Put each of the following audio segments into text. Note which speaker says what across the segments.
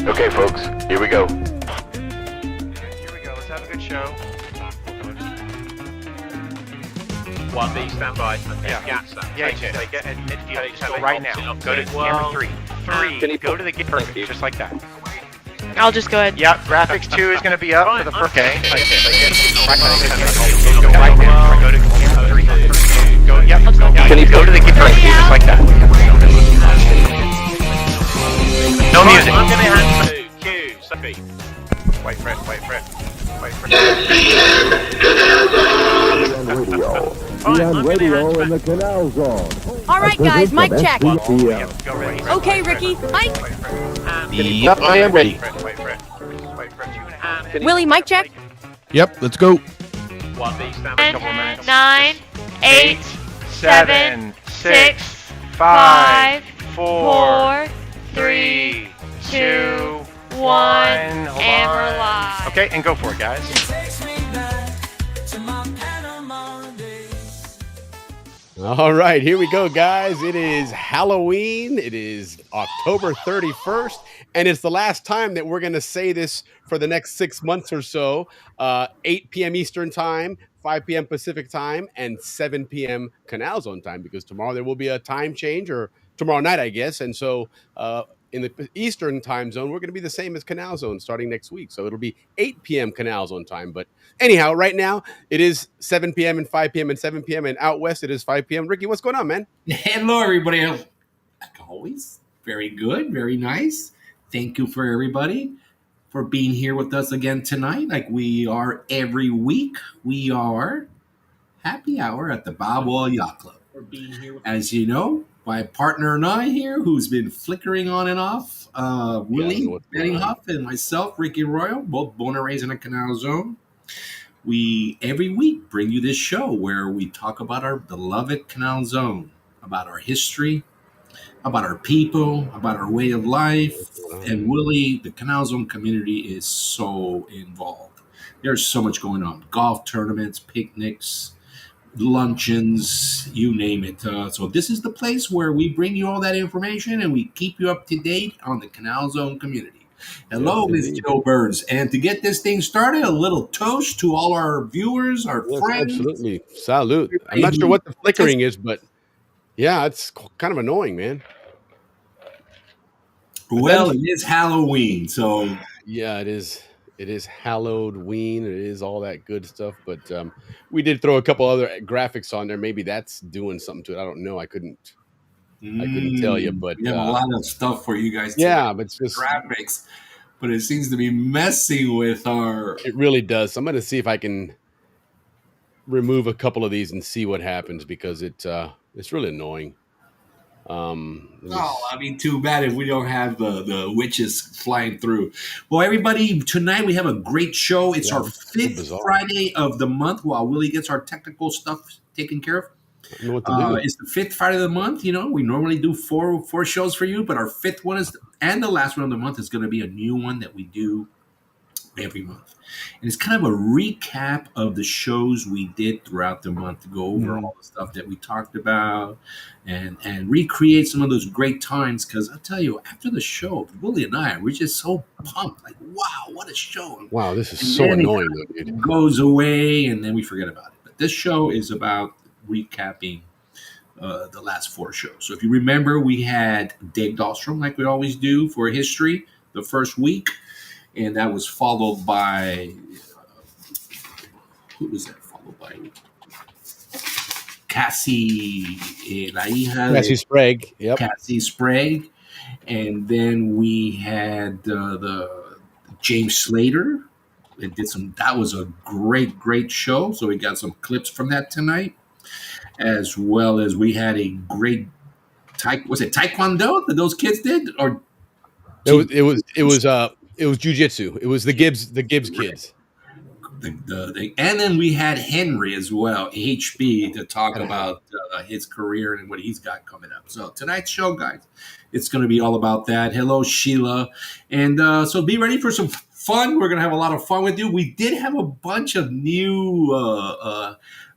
Speaker 1: Okay, folks, here we go.
Speaker 2: Here we go. Let's have a good show.
Speaker 3: 1B, stand by.
Speaker 2: Yeah.
Speaker 3: Yacht,
Speaker 2: Yeah, get Ed Field. Just go right now. Go to camera 3. 3. Go to the perfect, just like that.
Speaker 4: I'll just go ahead.
Speaker 2: Yeah, graphics 2 is going to be up for the first. Okay. Go
Speaker 3: right
Speaker 2: there. Go to camera 3. Go. Yep. Go to the camera 3, just like that. No music.
Speaker 3: I'm going to hand to Q, Sophie.
Speaker 2: Wait for it.
Speaker 5: On radio in the Canal Zone.
Speaker 6: All right, guys, mic check.
Speaker 2: Go ready.
Speaker 6: Okay, Ricky, mic.
Speaker 1: Yep, I am ready.
Speaker 2: Wait for it.
Speaker 6: Willie, mic check.
Speaker 7: Yep, let's go.
Speaker 3: 1B, stand by.
Speaker 4: 10, 9, 8,
Speaker 2: 7, 6, 5, 4, 3, 2, 1.
Speaker 4: and we're live.
Speaker 2: Okay, and go for it, guys.
Speaker 7: All right, here we go, guys. It is Halloween. It is October 31st, and it's the last time that we're going to say this for the next 6 months or so. 8 p.m. Eastern Time, 5 p.m. Pacific Time, and 7 p.m. Canal Zone Time, because tomorrow there will be a time change, or tomorrow night, I guess. And so in the Eastern Time Zone, we're going to be the same as Canal Zone starting next week. So it'll be 8 p.m. Canal Zone Time. But anyhow, right now, it is 7 p.m. and 5 p.m. and 7 p.m. And out west, it is 5 p.m. Ricky, what's going on, man?
Speaker 8: Hello, everybody. Like always, very good, very nice. Thank you for everybody for being here with us again tonight. Like we are every week, we are happy hour at the Balboa Yacht Club. As you know, my partner and I here, who's been flickering on and off, Willie Benninghoff and myself, Ricky Royal, both born and raised in the Canal Zone. We every week bring you this show where we talk about our beloved Canal Zone, about our history, about our people, about our way of life. And Willie, the Canal Zone community is so involved. There's so much going on: golf tournaments, picnics, luncheons, you name it. So this is the place where we bring you all that information and we keep you up to date on the Canal Zone community. Hello, Ms. Joe Burns. And to get this thing started, a little toast to all our viewers, our friends.
Speaker 7: Absolutely. Salute. I'm not sure what the flickering is, but yeah, it's kind of annoying, man.
Speaker 8: Well, it is Halloween, so
Speaker 7: yeah, it is. It is Halloween. It is all that good stuff. But we did throw a couple other graphics on there. Maybe that's doing something to it. I don't know. I couldn't tell you. But
Speaker 8: we have a lot of stuff for you guys.
Speaker 7: Yeah, but it's just
Speaker 8: graphics. But it seems to be messing with our.
Speaker 7: It really does. So I'm going to see if I can remove a couple of these and see what happens, because it's really annoying.
Speaker 8: I mean, too bad if we don't have the witches flying through. Well, everybody, tonight we have a great show. It's our fifth Friday of the month while Willie gets our technical stuff taken care of.
Speaker 7: I know what to do.
Speaker 8: It's the fifth Friday of the month. You know, we normally do four shows for you, but our fifth one is, and the last one of the month is going to be a new one that we do every month. And it's kind of a recap of the shows we did throughout the month to go over all the stuff that we talked about and recreate some of those great times. Because I'll tell you, after the show, Willie and I, we're just so pumped. Like, wow, what a show.
Speaker 7: Wow, this is so annoying.
Speaker 8: It goes away and then we forget about it. But this show is about recapping the last four shows. So if you remember, we had Dave Dahlstrom, like we always do, for history the first week. And that was followed by, who was that followed by? Cassie, la hija
Speaker 7: Cassie Sprague. Yep.
Speaker 8: Cassie Sprague. And then we had the James Slater. That was a great show. So we got some clips from that tonight. As well as we had a great, was it Taekwondo that those kids did? Or
Speaker 7: It was jiu-jitsu. It was the Gibbs kids.
Speaker 8: And then we had Henry as well, HB, to talk about his career and what he's got coming up. So tonight's show, guys, it's going to be all about that. Hello, Sheila. And so be ready for some fun. We're going to have a lot of fun with you. We did have a bunch of new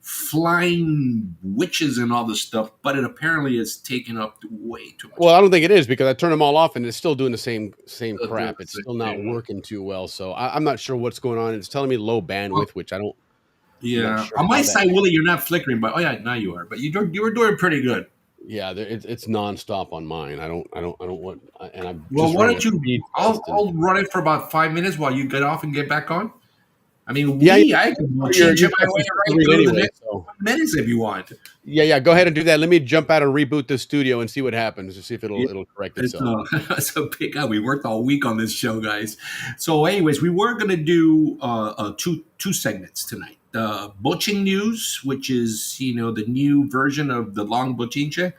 Speaker 8: flying witches and all this stuff, but it apparently is taking up way too much.
Speaker 7: Well, I don't think it is because I turned them all off and it's still doing the same
Speaker 8: Still
Speaker 7: crap.
Speaker 8: doing
Speaker 7: It's
Speaker 8: the
Speaker 7: still not
Speaker 8: same.
Speaker 7: working too well. So I'm not sure what's going on. It's telling me low bandwidth, which I don't. I'm not
Speaker 8: Yeah,
Speaker 7: sure
Speaker 8: on my
Speaker 7: how that-
Speaker 8: side, Willie, you're not flickering, but oh yeah, now you are. But you were doing pretty good.
Speaker 7: Yeah, it's nonstop on mine. I don't want. And I'm
Speaker 8: Well,
Speaker 7: just
Speaker 8: why
Speaker 7: running
Speaker 8: don't
Speaker 7: a
Speaker 8: you?
Speaker 7: speed
Speaker 8: I'll,
Speaker 7: test and-
Speaker 8: I'll run it for about 5 minutes while you get off and get back on. I mean,
Speaker 7: Yeah,
Speaker 8: I can
Speaker 7: Your
Speaker 8: change my
Speaker 7: text
Speaker 8: way
Speaker 7: is
Speaker 8: right
Speaker 7: read
Speaker 8: through the
Speaker 7: anyway,
Speaker 8: next
Speaker 7: so.
Speaker 8: minutes if you want.
Speaker 7: Yeah. Go ahead and do that. Let me jump out and reboot the studio and see what happens to see if it'll correct
Speaker 8: It's
Speaker 7: itself.
Speaker 8: it's a big up. We worked all week on this show, guys. So, anyways, we were going to do two segments tonight. Bochin News, which is the new version of the long bochinche,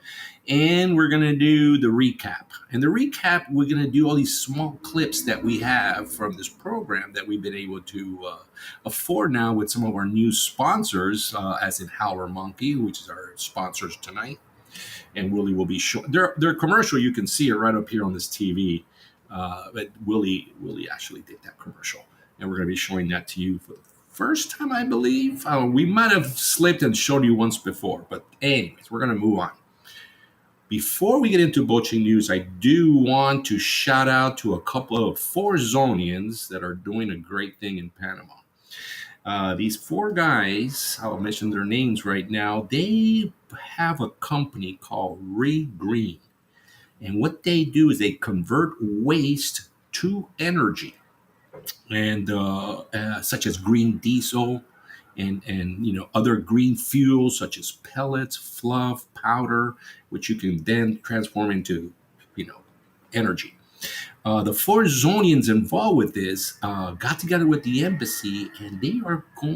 Speaker 8: and we're going to do the recap. And the recap, we're going to do all these small clips that we have from this program that we've been able to afford now with some of our new sponsors, as in Howler Monkey, which is our sponsors tonight. And Willie will be showing their commercial. You can see it right up here on this TV. But Willie actually did that commercial, and we're going to be showing that to you for the first time, I believe. We might have slipped and showed you once before, but anyways, we're going to move on. Before we get into Bochin News, I do want to shout out to a couple of 4 Zonians that are doing a great thing in Panama. These 4 guys, I'll mention their names right now. They have a company called Green, and what they do is they convert waste to energy, and such as green diesel and other green fuels such as pellets, fluff, powder, which you can then transform into energy. The 4 Zonians involved with this got together with the embassy, and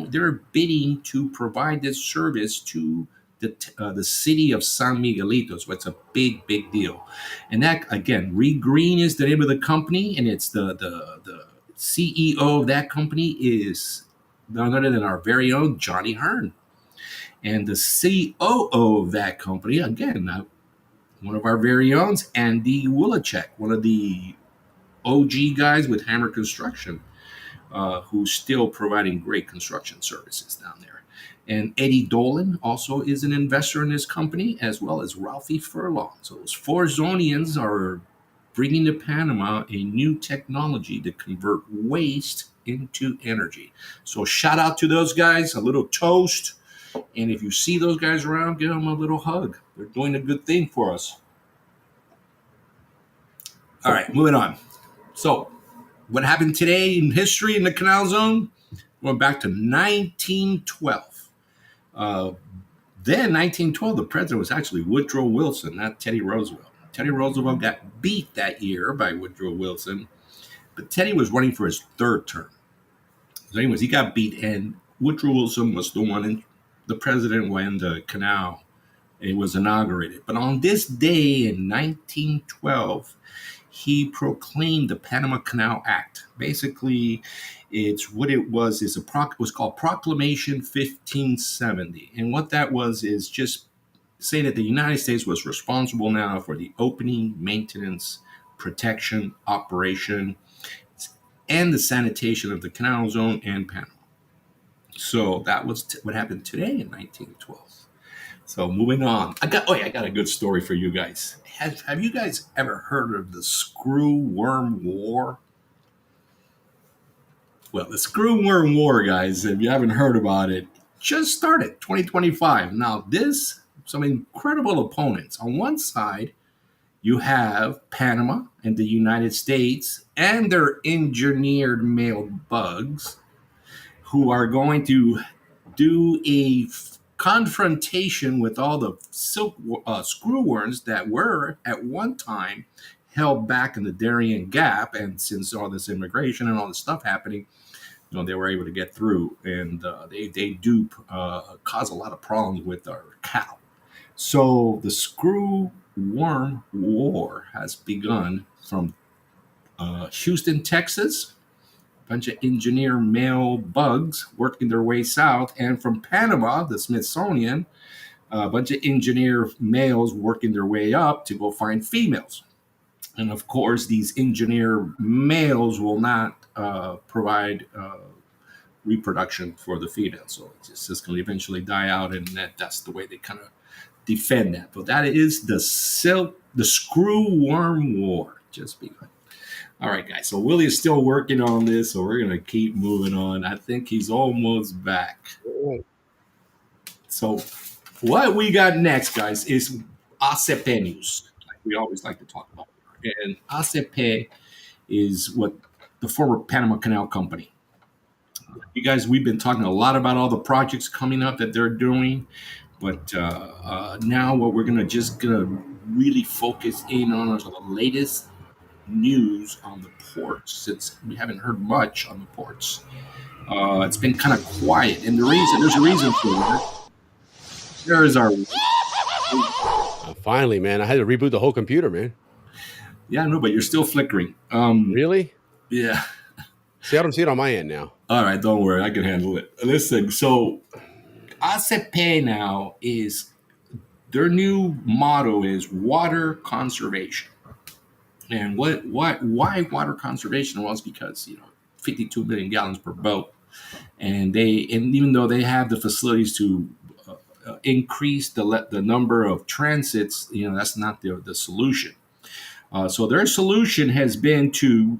Speaker 8: they're bidding to provide this service to the city of San Miguelito. So it's a big deal. And that, again, Green is the name of the company, and it's the CEO of that company is none other than our very own Johnny Hearn. And the COO of that company, again, one of our very own, Andy Wilachek, one of the OG guys with Hammer Construction, who's still providing great construction services down there. And Eddie Dolan also is an investor in this company, as well as Ralphie Furlong. So those 4 Zonians are bringing to Panama a new technology to convert waste into energy. So shout out to those guys, a little toast. And if you see those guys around, give them a little hug. They're doing a good thing for us. All right, moving on. So what happened today in history in the Canal Zone? Going back to 1912. Then 1912, the president was actually Woodrow Wilson, not Teddy Roosevelt. Teddy Roosevelt got beat that year by Woodrow Wilson, but Teddy was running for his 3rd term. So anyways, he got beat, and Woodrow Wilson was the president when the canal was inaugurated. But on this day in 1912, he proclaimed the Panama Canal Act. Basically, it's what it was is it was called Proclamation 1570. And what that was is just say that the United States was responsible now for the opening, maintenance, protection, operation, and the sanitation of the Canal Zone and Panama. So that was what happened today in 1912. So moving on, I got a good story for you guys. Have you guys ever heard of the Screw Worm War? Well, the Screw Worm War, guys, if you haven't heard about it, just started 2025. Now, some incredible opponents. On one side, you have Panama and the United States and their engineered male bugs who are going to do a confrontation with all the screw worms that were at one time held back in the Darien Gap. And since all this immigration and all this stuff happening, they were able to get through, and they do cause a lot of problems with our cow. So the Screw Worm War has begun from Houston, Texas. A bunch of engineer male bugs working their way south, and from Panama, the Smithsonian, a bunch of engineer males working their way up to go find females. And of course, these engineer males will not provide reproduction for the female. So it's just going to eventually die out, and that's the way they kind of defend that. But that is the screw worm war. Just begun. All right, guys. So Willie is still working on this, so we're going to keep moving on. I think he's almost back. So what we got next, guys, is ACP news. Like we always like to talk about. And ACP is what the former Panama Canal Company. You guys, we've been talking a lot about all the projects coming up that they're doing. But now what we're gonna really focus in on is the latest news on the ports, since we haven't heard much on the ports. It's been kind of quiet, and there's a reason for that. There is our.
Speaker 7: Finally, man, I had to reboot the whole computer, man.
Speaker 8: Yeah, no, but you're still flickering.
Speaker 7: Really?
Speaker 8: Yeah.
Speaker 7: See, I don't see it on my end now.
Speaker 8: All right, don't worry, I can handle it. Listen, so ACP now is their new motto is water conservation. And why water conservation? Well, it's because 52 million gallons per boat, and even though they have the facilities to increase the number of transits, that's not the solution. So their solution has been to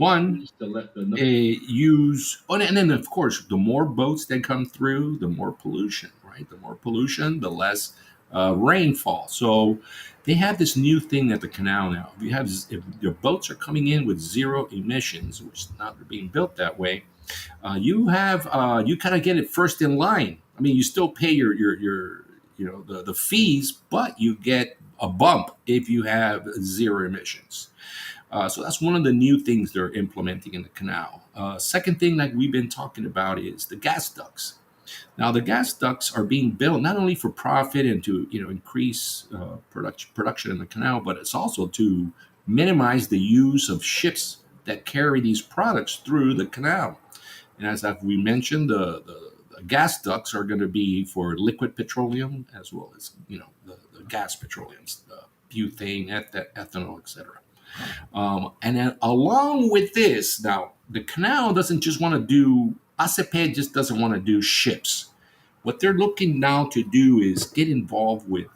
Speaker 8: use, and then of course, the more boats that come through, the more pollution, right? The more pollution, the less rainfall. So they have this new thing at the canal now. If your boats are coming in with zero emissions, which is not being built that way, you kind of get it first in line. I mean, you still pay your the fees, but you get a bump if you have zero emissions. So that's one of the new things they're implementing in the canal. Second thing like we've been talking about is the gas ducts. Now the gas ducts are being built not only for profit and to increase production in the canal, but it's also to minimize the use of ships that carry these products through the canal. And as we mentioned, the gas ducts are going to be for liquid petroleum as well as the gas petroleums, butane, ethanol, etc. And then along with this, now the canal doesn't just want to do ACP just doesn't want to do ships. What they're looking now to do is get involved with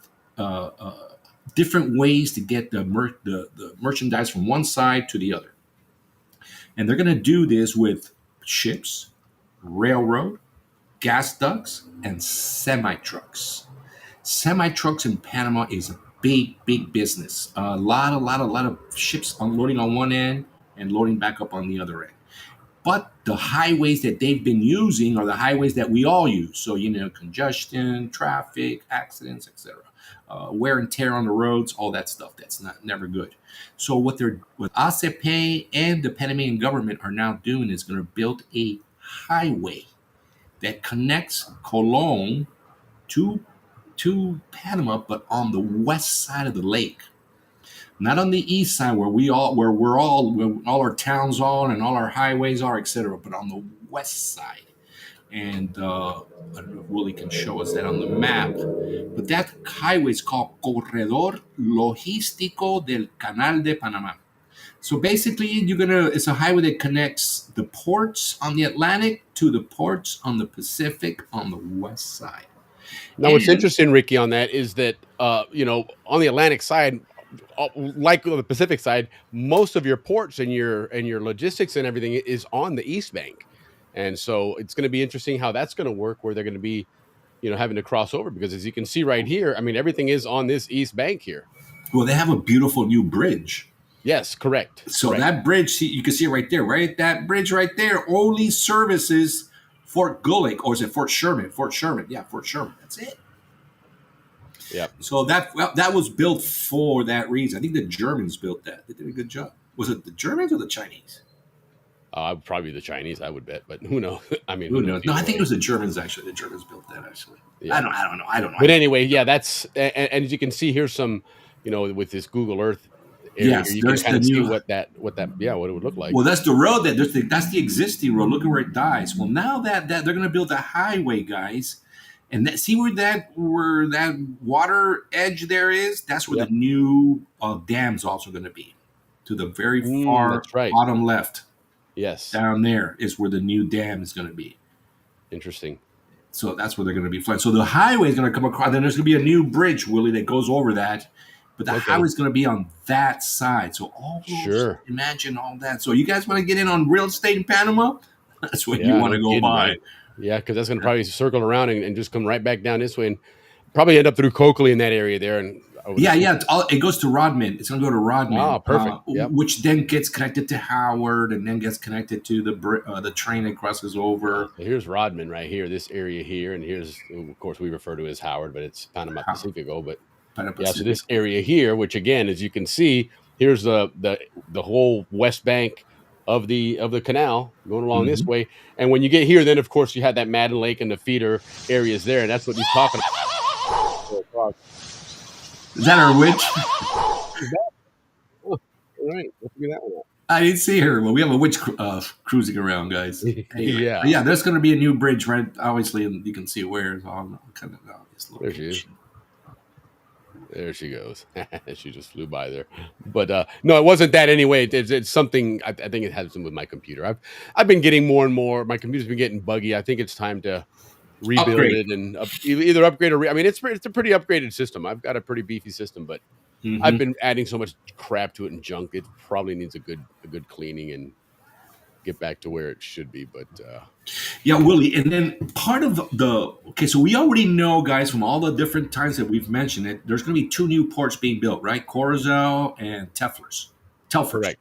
Speaker 8: different ways to get the merchandise from one side to the other, and they're going to do this with ships, railroad, gas ducts, and semi-trucks. Semi-trucks in Panama is a big business. A lot of ships unloading on one end and loading back up on the other end. But the highways that they've been using are the highways that we all use. So, congestion, traffic, accidents, etc. Wear and tear on the roads, all that stuff. That's never good. So what ACP and the Panamanian government are now doing is going to build a highway that connects Colón to Panama, but on the west side of the lake, not on the east side where all our towns are and all our highways are, etc., but on the west side. And I don't know if Willie can show us that on the map, but that highway is called Corredor Logístico del Canal de Panamá. So basically, it's a highway that connects the ports on the Atlantic to the ports on the Pacific on the west side.
Speaker 7: Now, what's interesting, Ricky, on that is that on the Atlantic side, like on the Pacific side, most of your ports and your logistics and everything is on the East Bank, and so it's going to be interesting how that's going to work, where they're going to be, having to cross over, because as you can see right here, I mean, everything is on this East Bank here.
Speaker 8: Well, they have a beautiful new bridge.
Speaker 7: Yes, correct.
Speaker 8: So
Speaker 7: correct.
Speaker 8: That bridge, you can see it right there, right? That bridge right there only services Fort Gulick, or is it Fort Sherman? Fort Sherman. That's it.
Speaker 7: Yeah.
Speaker 8: So that was built for that reason. I think the Germans built that. They did a good job. Was it the Germans or the Chinese?
Speaker 7: Probably the Chinese, I would bet, but who knows? I mean,
Speaker 8: who knows? No, I think it was the Germans. Actually, the Germans built that. Actually, yeah. I don't know.
Speaker 7: But anyway, yeah, that's and as you can see here, some with this Google Earth.
Speaker 8: Yes,
Speaker 7: you can kind of see what it would look like.
Speaker 8: Well, that's the road that's the existing road. Look at where it dies. Well, now that they're going to build a highway, guys, and see where that water edge there is. That's where the new dam's also going to be, to the very far bottom left.
Speaker 7: Yes,
Speaker 8: down there is where the new dam is going to be.
Speaker 7: Interesting.
Speaker 8: So that's where they're going to be flying. So the highway is going to come across. Then there's going to be a new bridge, Willie, that goes over that. But the highway is going to be on that side. So all those, imagine all that. So you guys want to get in on real estate in Panama? That's what you want to go buy.
Speaker 7: Right? Yeah, because that's going to probably circle around and just come right back down this way and probably end up through Coakley in that area there. And
Speaker 8: it goes to Rodman. It's going to go to Rodman.
Speaker 7: Oh, perfect.
Speaker 8: Which then gets connected to Howard and then gets connected to the train that crosses over.
Speaker 7: So here's Rodman right here, this area here. And here's, of course, we refer to as Howard, but it's Panama Pacifico. But so this area here, which again, as you can see, here's the whole west bank of the canal going along this way. And when you get here, then of course you have that Madden Lake and the feeder areas there, and that's what he's talking about.
Speaker 8: Is that our witch?
Speaker 7: All right, let's get that one up.
Speaker 8: I didn't see her. Well, we have a witch cruising around, guys. Yeah. There's going to be a new bridge, right? Obviously, and you can see where it's on kind of obvious location.
Speaker 7: There she is. There she goes. She just flew by there. But no, it wasn't that anyway. It's something. I think it has something with my computer. I've been getting more and more. My computer's been getting buggy. I think it's time to rebuild it and either upgrade or. I mean, it's a pretty upgraded system. I've got a pretty beefy system, but I've been adding so much crap to it and junk. It probably needs a good cleaning and get back to where it should be. But
Speaker 8: yeah, Willie, and then part of so we already know, guys, from all the different times that we've mentioned it, there's going to be 2 new ports being built, right? Corozal and Telfors.
Speaker 7: Correct.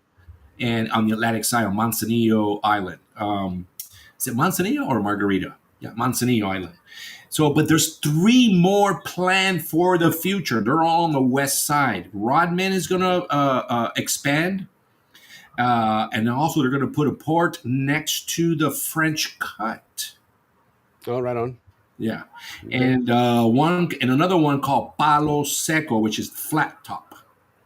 Speaker 8: And on the Atlantic side on Manzanillo Island. Is it Manzanillo or Margarita? Yeah, Manzanillo Island. So, but there's 3 more planned for the future. They're all on the west side. Rodman is going to expand. And also they're going to put a port next to the French Cut.
Speaker 7: Oh, right on.
Speaker 8: Yeah. And another one called Palo Seco, which is flat top.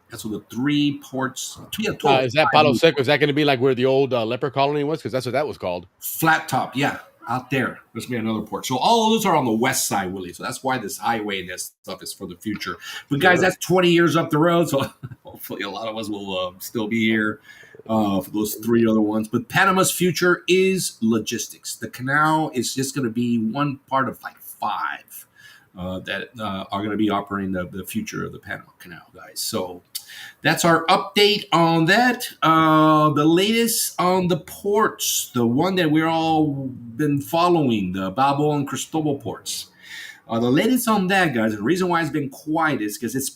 Speaker 8: That's what the 3 ports.
Speaker 7: Is that Palo Seco? Is that going to be like where the old leper colony was? Because that's what that was called.
Speaker 8: Flat top, yeah. Out there. There's going to be another port. So all of those are on the west side, Willie. So that's why this highway and this stuff is for the future. But guys, that's 20 years up the road. So hopefully a lot of us will still be here for those 3 other ones. But Panama's future is logistics. The canal is just going to be one part of like 5 that are going to be operating the future of the Panama Canal, guys. So that's our update on that. The latest on the ports, the one that we're all been following, the Balboa and Cristobal ports. The latest on that, guys. The reason why it's been quiet is because it's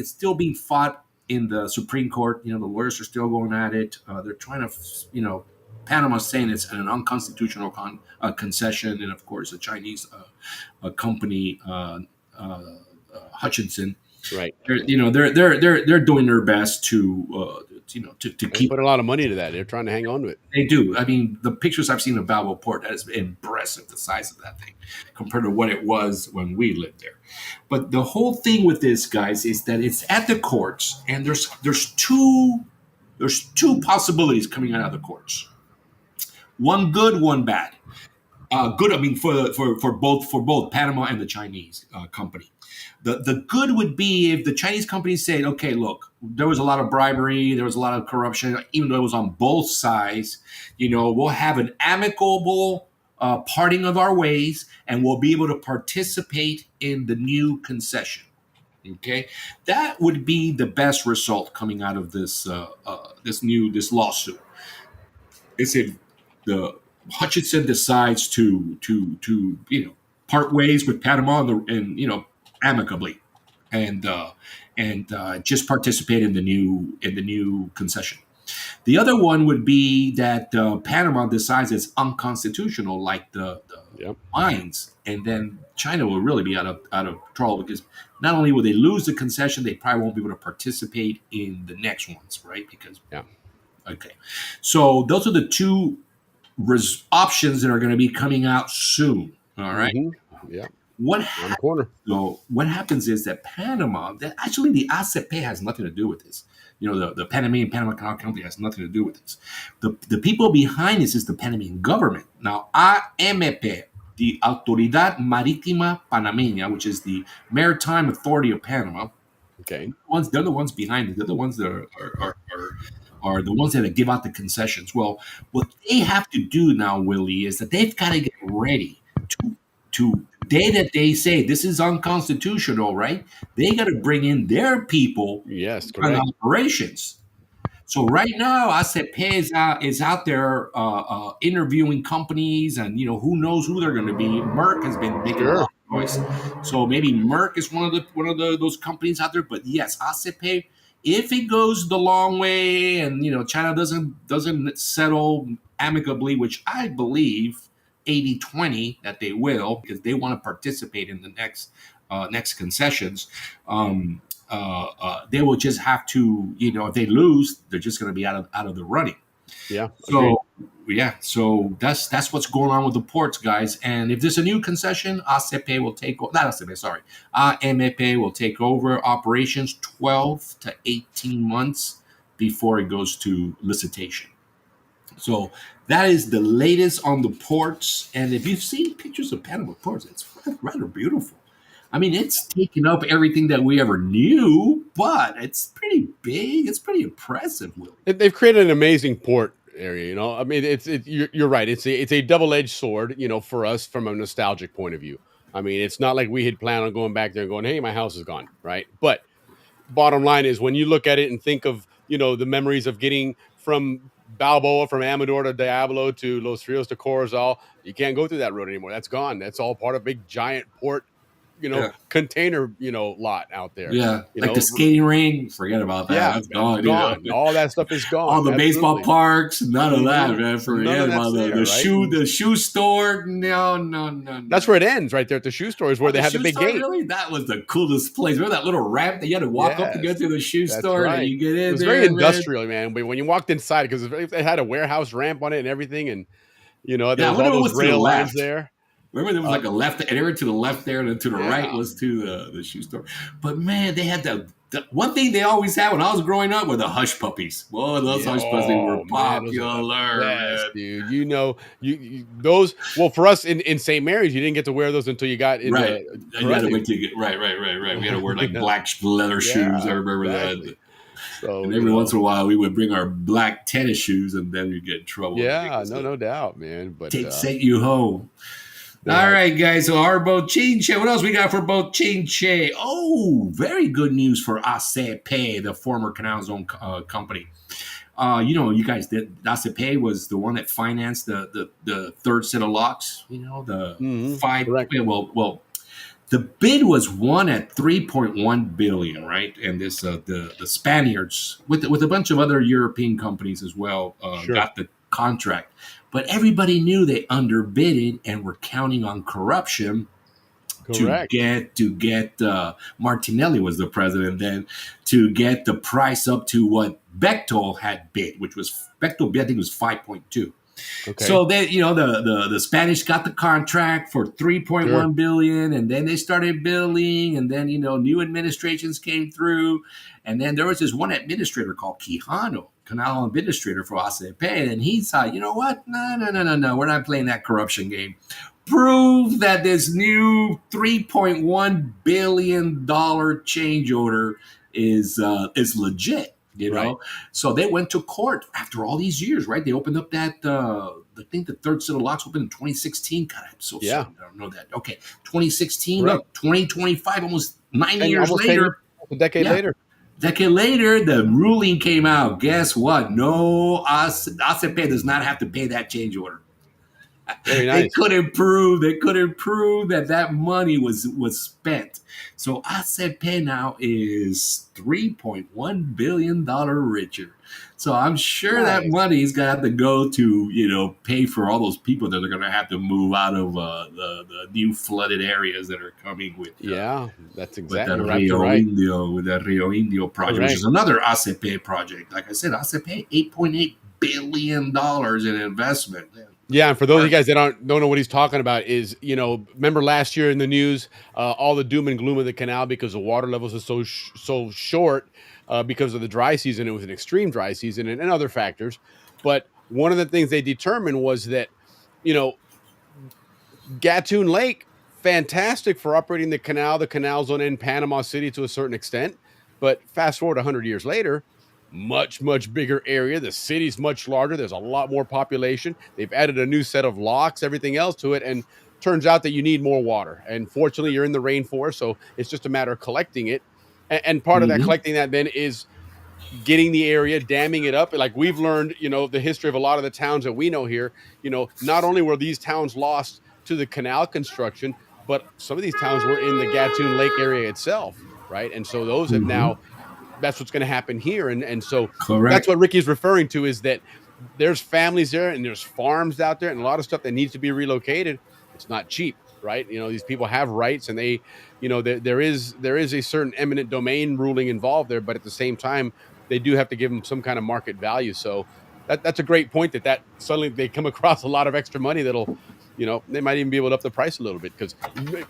Speaker 8: still being fought in the Supreme Court. You know, the lawyers are still going at it. They're trying to, Panama's saying it's an unconstitutional concession, and of course, a Chinese company, Hutchinson.
Speaker 7: Right.
Speaker 8: They're doing their best to keep.
Speaker 7: Put a lot of money to that. They're trying to hang on to it.
Speaker 8: They do. I mean, the pictures I've seen of Balboa Port is impressive. The size of that thing compared to what it was when we lived there. But the whole thing with this, guys, is that it's at the courts, and there's 2 possibilities coming out of the courts. One good, one bad. Good, I mean, for both Panama and the Chinese company. The good would be if the Chinese companies said, okay, look, there was a lot of bribery, there was a lot of corruption, even though it was on both sides. We'll have an amicable parting of our ways, and we'll be able to participate in the new concession. Okay, that would be the best result coming out of this lawsuit. Is if the Hutchinson decides to part ways with Panama and amicably, and just participate in the new concession. The other one would be that Panama decides it's unconstitutional, like the mines, and then China will really be out of trouble, because not only will they lose the concession, they probably won't be able to participate in the next ones, right? Because okay, so those are the 2 options that are going to be coming out soon. All right.
Speaker 7: Mm-hmm. Yeah.
Speaker 8: What happens is that Panama, actually the ACP has nothing to do with this. The Panamanian Panama Canal Company has nothing to do with this. The people behind this is the Panamanian government. Now, AMP, the Autoridad Marítima Panameña, which is the Maritime Authority of Panama.
Speaker 7: Okay.
Speaker 8: They're the ones behind it. They're the ones that are the ones that give out the concessions. Well, what they have to do now, Willie, is that they've got to get ready to day that they say this is unconstitutional, right? They got to bring in their people
Speaker 7: Yes,
Speaker 8: to run
Speaker 7: correct.
Speaker 8: operations. So right now, ACP is out there interviewing companies, and who knows who they're going to be. Merck has been making a
Speaker 7: Sure.
Speaker 8: lot of noise, so maybe Merck is one of those companies out there. But yes, ACP, if it goes the long way, and China doesn't settle amicably, which I believe 80-20 that they will, because they want to participate in the next concessions. They will just have to, if they lose, they're just going to be out of the running.
Speaker 7: Yeah.
Speaker 8: So so that's what's going on with the ports, guys. And if there's a new concession, ACP will take not ACP, sorry, AMP will take over operations 12 to 18 months before it goes to licitation. So that is the latest on the ports. And if you've seen pictures of Panama ports, it's rather beautiful. I mean, it's taken up everything that we ever knew, but it's pretty big. It's pretty impressive, Will.
Speaker 7: They've created an amazing port area. I mean, you're right. It's a double-edged sword. For us from a nostalgic point of view. I mean, it's not like we had planned on going back there and going, "Hey, my house is gone," right? But bottom line is, when you look at it and think of the memories of getting from Balboa, from Amador to Diablo to Los Rios to Corozal, you can't go through that road anymore. That's gone. That's all part of a big giant port container, lot out there.
Speaker 8: Yeah. Like the skating ring, forget about that.
Speaker 7: Yeah,
Speaker 8: That's gone.
Speaker 7: gone. All that stuff is gone.
Speaker 8: All the baseball
Speaker 7: Absolutely.
Speaker 8: parks, none of that, man. Forget about
Speaker 7: there,
Speaker 8: the
Speaker 7: right?
Speaker 8: the shoe store. No.
Speaker 7: That's where it ends, right there at the shoe store, is where they have the
Speaker 8: shoe
Speaker 7: big
Speaker 8: store,
Speaker 7: gate.
Speaker 8: Really? That was the coolest place. Remember that little ramp that you had to walk up to get to the shoe
Speaker 7: That's
Speaker 8: store,
Speaker 7: right.
Speaker 8: and you get in
Speaker 7: It was
Speaker 8: there,
Speaker 7: very industrial, man. But when you walked inside, because it had a warehouse ramp on it and everything, and there was all those rail lines there.
Speaker 8: Remember, there was like a left, an area to the left there, and then to the right was to the shoe store. But man, they had the one thing they always had when I was growing up were the hush puppies. Well, those hush puppies were popular,
Speaker 7: man. Dude, you those. Well, for us in St. Mary's, you didn't get to wear those until you got into
Speaker 8: right. You had to wait till you get right. We had to wear like black leather shoes. I remember that.
Speaker 7: So,
Speaker 8: and every once in a while, we would bring our black tennis shoes, and then we'd get in trouble.
Speaker 7: Yeah, no doubt, man. But
Speaker 8: take you home. All right, guys. So our Bochinche. What else we got for Bochinche? Oh, very good news for ACP, the former Canal Zone company. You guys did. ACP was the one that financed the third set of locks. The five.
Speaker 7: Correct.
Speaker 8: Well, the bid was won at $3.1 billion, right? And this the Spaniards with a bunch of other European companies as well got the contract. But everybody knew they underbidded and were counting on corruption to get Martinelli was the president then, to get the price up to what Bechtel had bid, which was Bechtel bid, I think it was 5.2. Okay. So they, the Spanish got the contract for $3.1 billion, and then they started building, and then new administrations came through, and then there was this one administrator called Quijano, Canal administrator for ACP, and he thought, you know what? No, we're not playing that corruption game. Prove that this new $3.1 billion change order is legit. Right. So they went to court after all these years, right? They opened up that, I think the third set of locks opened in 2016. God, I'm so sorry. I don't know that. Okay. 2016, 2025, almost 9 years later.
Speaker 7: A decade later.
Speaker 8: Decade later, the ruling came out. Guess what? No, ACP does not have to pay that change order. Very nice. They couldn't prove that money was spent. So ACP now is $3.1 billion richer. So I'm sure that money's going to have to go to, pay for all those people that are going to have to move out of the new flooded areas that are coming with.
Speaker 7: That's exactly
Speaker 8: with
Speaker 7: right.
Speaker 8: That Rio Indio project, which is another ACP project. Like I said, ACP, $8.8 billion in investment.
Speaker 7: Yeah, and for those of you guys that don't know what he's talking about is, remember last year in the news, all the doom and gloom of the canal because the water levels are so short because of the dry season. It was an extreme dry season and other factors. But one of the things they determined was that, Gatun Lake, fantastic for operating the canal zone in Panama City to a certain extent. But fast forward 100 years later, much bigger area. The city's much larger. There's a lot more population. They've added a new set of locks, everything else to it, and turns out that you need more water. And fortunately, you're in the rainforest, so it's just a matter of collecting it. And part of that
Speaker 8: Mhm.
Speaker 7: collecting that then is getting the area, damming it up. Like we've learned, the history of a lot of the towns that we know here, not only were these towns lost to the canal construction, but some of these towns were in the Gatun Lake area itself, right? And so those have now, that's what's going to happen here. And so
Speaker 8: Correct.
Speaker 7: that's what Ricky's referring to, is that there's families there and there's farms out there and a lot of stuff that needs to be relocated. It's not cheap, right? These people have rights, and they, there is a certain eminent domain ruling involved there, but at the same time, they do have to give them some kind of market value. So that's a great point, that suddenly they come across a lot of extra money that'll, they might even be able to up the price a little bit, because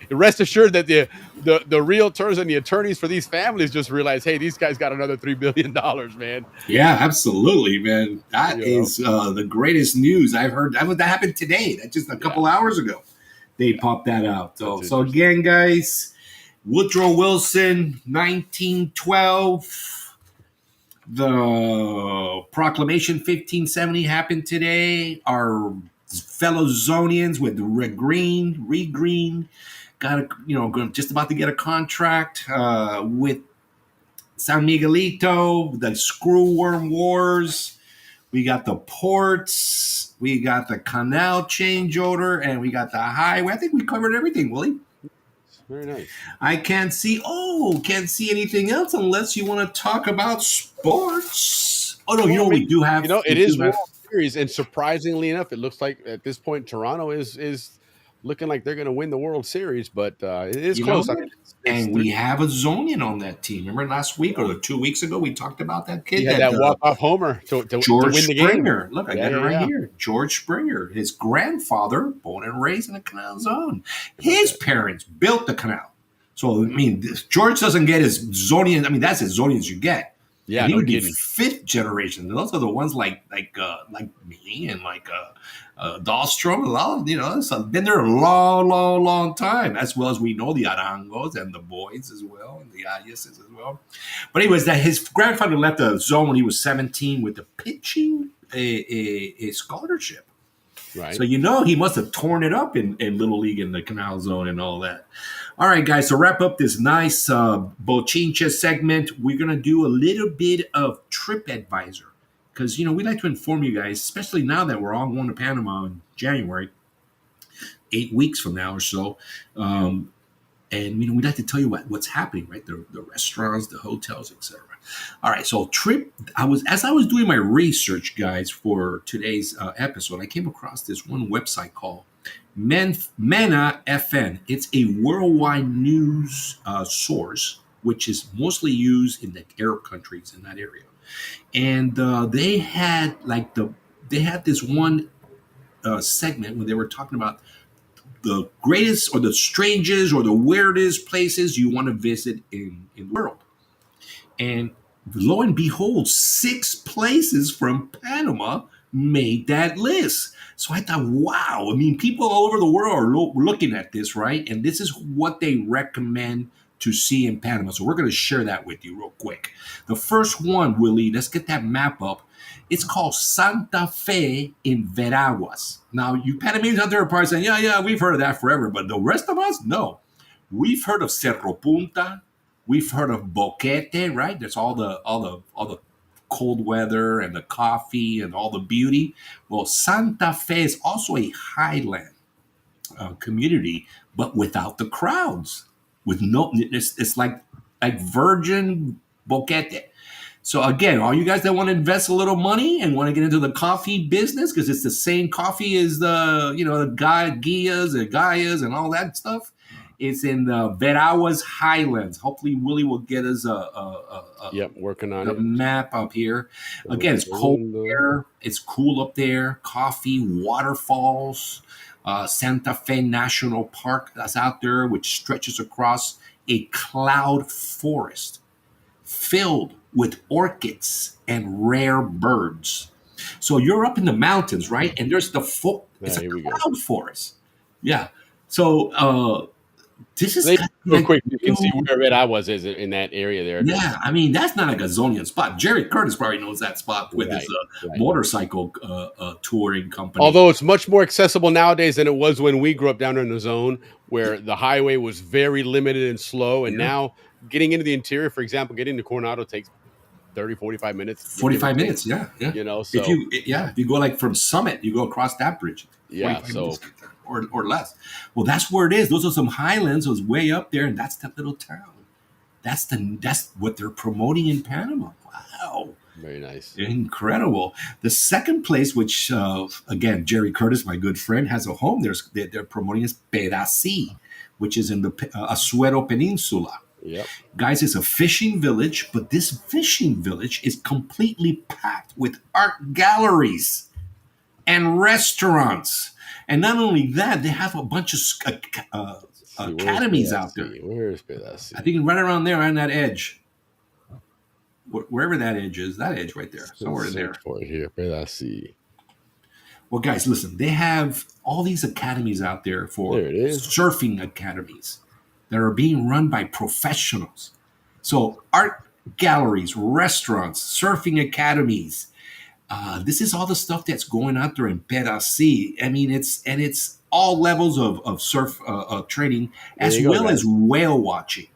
Speaker 7: rest assured that the realtors and the attorneys for these families just realize, hey, these guys got another $3 billion, man.
Speaker 8: Yeah, absolutely, man. That
Speaker 7: You
Speaker 8: is the greatest news I've heard. That happened today. That just a couple hours ago, they popped that out. So again, guys, Woodrow Wilson, 1912. The Proclamation 1570 happened today. Our fellow Zonians with Red Green, got just about to get a contract with San Miguelito, the Screwworm Wars. We got the ports, we got the canal change order, and we got the highway. I think we covered everything, Willie.
Speaker 7: Very nice.
Speaker 8: I can't see anything else unless you want to talk about sports. Oh no, we do have.
Speaker 7: It is World Series, and surprisingly enough, it looks like at this point Toronto is looking like they're going to win the World Series, but it is close.
Speaker 8: And we have a Zonian on that team. Remember last week or 2 weeks ago, we talked about that kid.
Speaker 7: He had that walk-off homer to
Speaker 8: George
Speaker 7: win the
Speaker 8: Springer.
Speaker 7: game.
Speaker 8: Look, I got it right here. George Springer, his grandfather, born and raised in the Canal Zone. His parents built the canal. So, I mean, George doesn't get his Zonian. I mean, that's as Zonians you get.
Speaker 7: Yeah,
Speaker 8: and he
Speaker 7: no
Speaker 8: would be
Speaker 7: kidding.
Speaker 8: fifth generation. Those are the ones like me and Dahlstrom. A lot, it's been there a long time. As well as we know the Arangos and the boys as well, and the Ayases as well. But anyways, that his grandfather left the zone when he was 17 with the pitching a scholarship.
Speaker 7: Right.
Speaker 8: So he must have torn it up in Little League in the Canal Zone and all that. All right, guys, to wrap up this nice Bochincha segment, we're going to do a little bit of TripAdvisor. Because, we like to inform you guys, especially now that we're all going to Panama in January, 8 weeks from now or so. And, we'd like to tell you what's happening, right? The restaurants, the hotels, etc. All right, so as I was doing my research, guys, for today's episode, I came across this one website called MENA FN. It's a worldwide news source, which is mostly used in the Arab countries in that area. And they had this one segment where they were talking about the greatest or the strangest or the weirdest places you want to visit in the world. And lo and behold, 6 places from Panama made that list. So I thought, wow, I mean, people all over the world are looking at this, right? And this is what they recommend to see in Panama. So we're going to share that with you real quick. The first one, Willie, let's get that map up. It's called Santa Fe in Veraguas. Now, you Panamanians out there are probably saying, yeah, we've heard of that forever. But the rest of us, no. We've heard of Cerro Punta. We've heard of Boquete, right? There's all the cold weather and the coffee and all the beauty. Well, Santa Fe is also a highland community, but without the crowds. It's like virgin Boquete. So again, all you guys that want to invest a little money and want to get into the coffee business, because it's the same coffee as the Guias and Gaias and all that stuff. It's in the Veraguas Highlands. Hopefully, Willie will get us
Speaker 7: working on
Speaker 8: the map up here. Again, it's cold there. It's cool up there. Coffee, waterfalls, Santa Fe National Park that's out there, which stretches across a cloud forest filled with orchids and rare birds. So you're up in the mountains, right? And there's it's a cloud forest. Yeah. So This is
Speaker 7: They
Speaker 8: kind of
Speaker 7: real
Speaker 8: like
Speaker 7: quick, you can see
Speaker 8: new-
Speaker 7: where Red Eye was is in that area there.
Speaker 8: yeah, I mean that's not like a Zonian spot. Jerry Curtis probably knows that spot with his
Speaker 7: Right.
Speaker 8: motorcycle touring company.
Speaker 7: Although it's much more accessible nowadays than it was when we grew up down in the zone, where the highway was very limited and slow. And
Speaker 8: Yeah.
Speaker 7: now getting into the interior, for example, getting to Coronado takes 30, 45 minutes. give or
Speaker 8: 45
Speaker 7: take,
Speaker 8: minutes, yeah.
Speaker 7: You know, so
Speaker 8: If you go like from Summit, you go across that bridge.
Speaker 7: Yeah,
Speaker 8: 45
Speaker 7: so-
Speaker 8: minutes or less. Well, that's where it is. Those are some highlands. It was way up there, and that's that little town. That's what they're promoting in Panama. Wow.
Speaker 7: very nice.
Speaker 8: Incredible. The second place, which again, Jerry Curtis, my good friend, has a home. They're promoting is Pedasi, which is in the Azuero Peninsula.
Speaker 7: Yep.
Speaker 8: Guys, it's a fishing village, but this fishing village is completely packed with art galleries and restaurants. And not only that, they have a bunch of academies out there.
Speaker 7: Where's Pedasi?
Speaker 8: I think right around there on that edge. Wherever that edge is, that edge right there, somewhere in there.
Speaker 7: Search for it here. Pedasi.
Speaker 8: Well, guys, listen, they have all these academies out there for
Speaker 7: There it is.
Speaker 8: surfing academies that are being run by professionals. So, art galleries, restaurants, surfing academies. This is all the stuff that's going out there in Pedasi. I mean, it's all levels of surf training
Speaker 7: There
Speaker 8: as
Speaker 7: you go,
Speaker 8: well
Speaker 7: guys.
Speaker 8: as whale watching.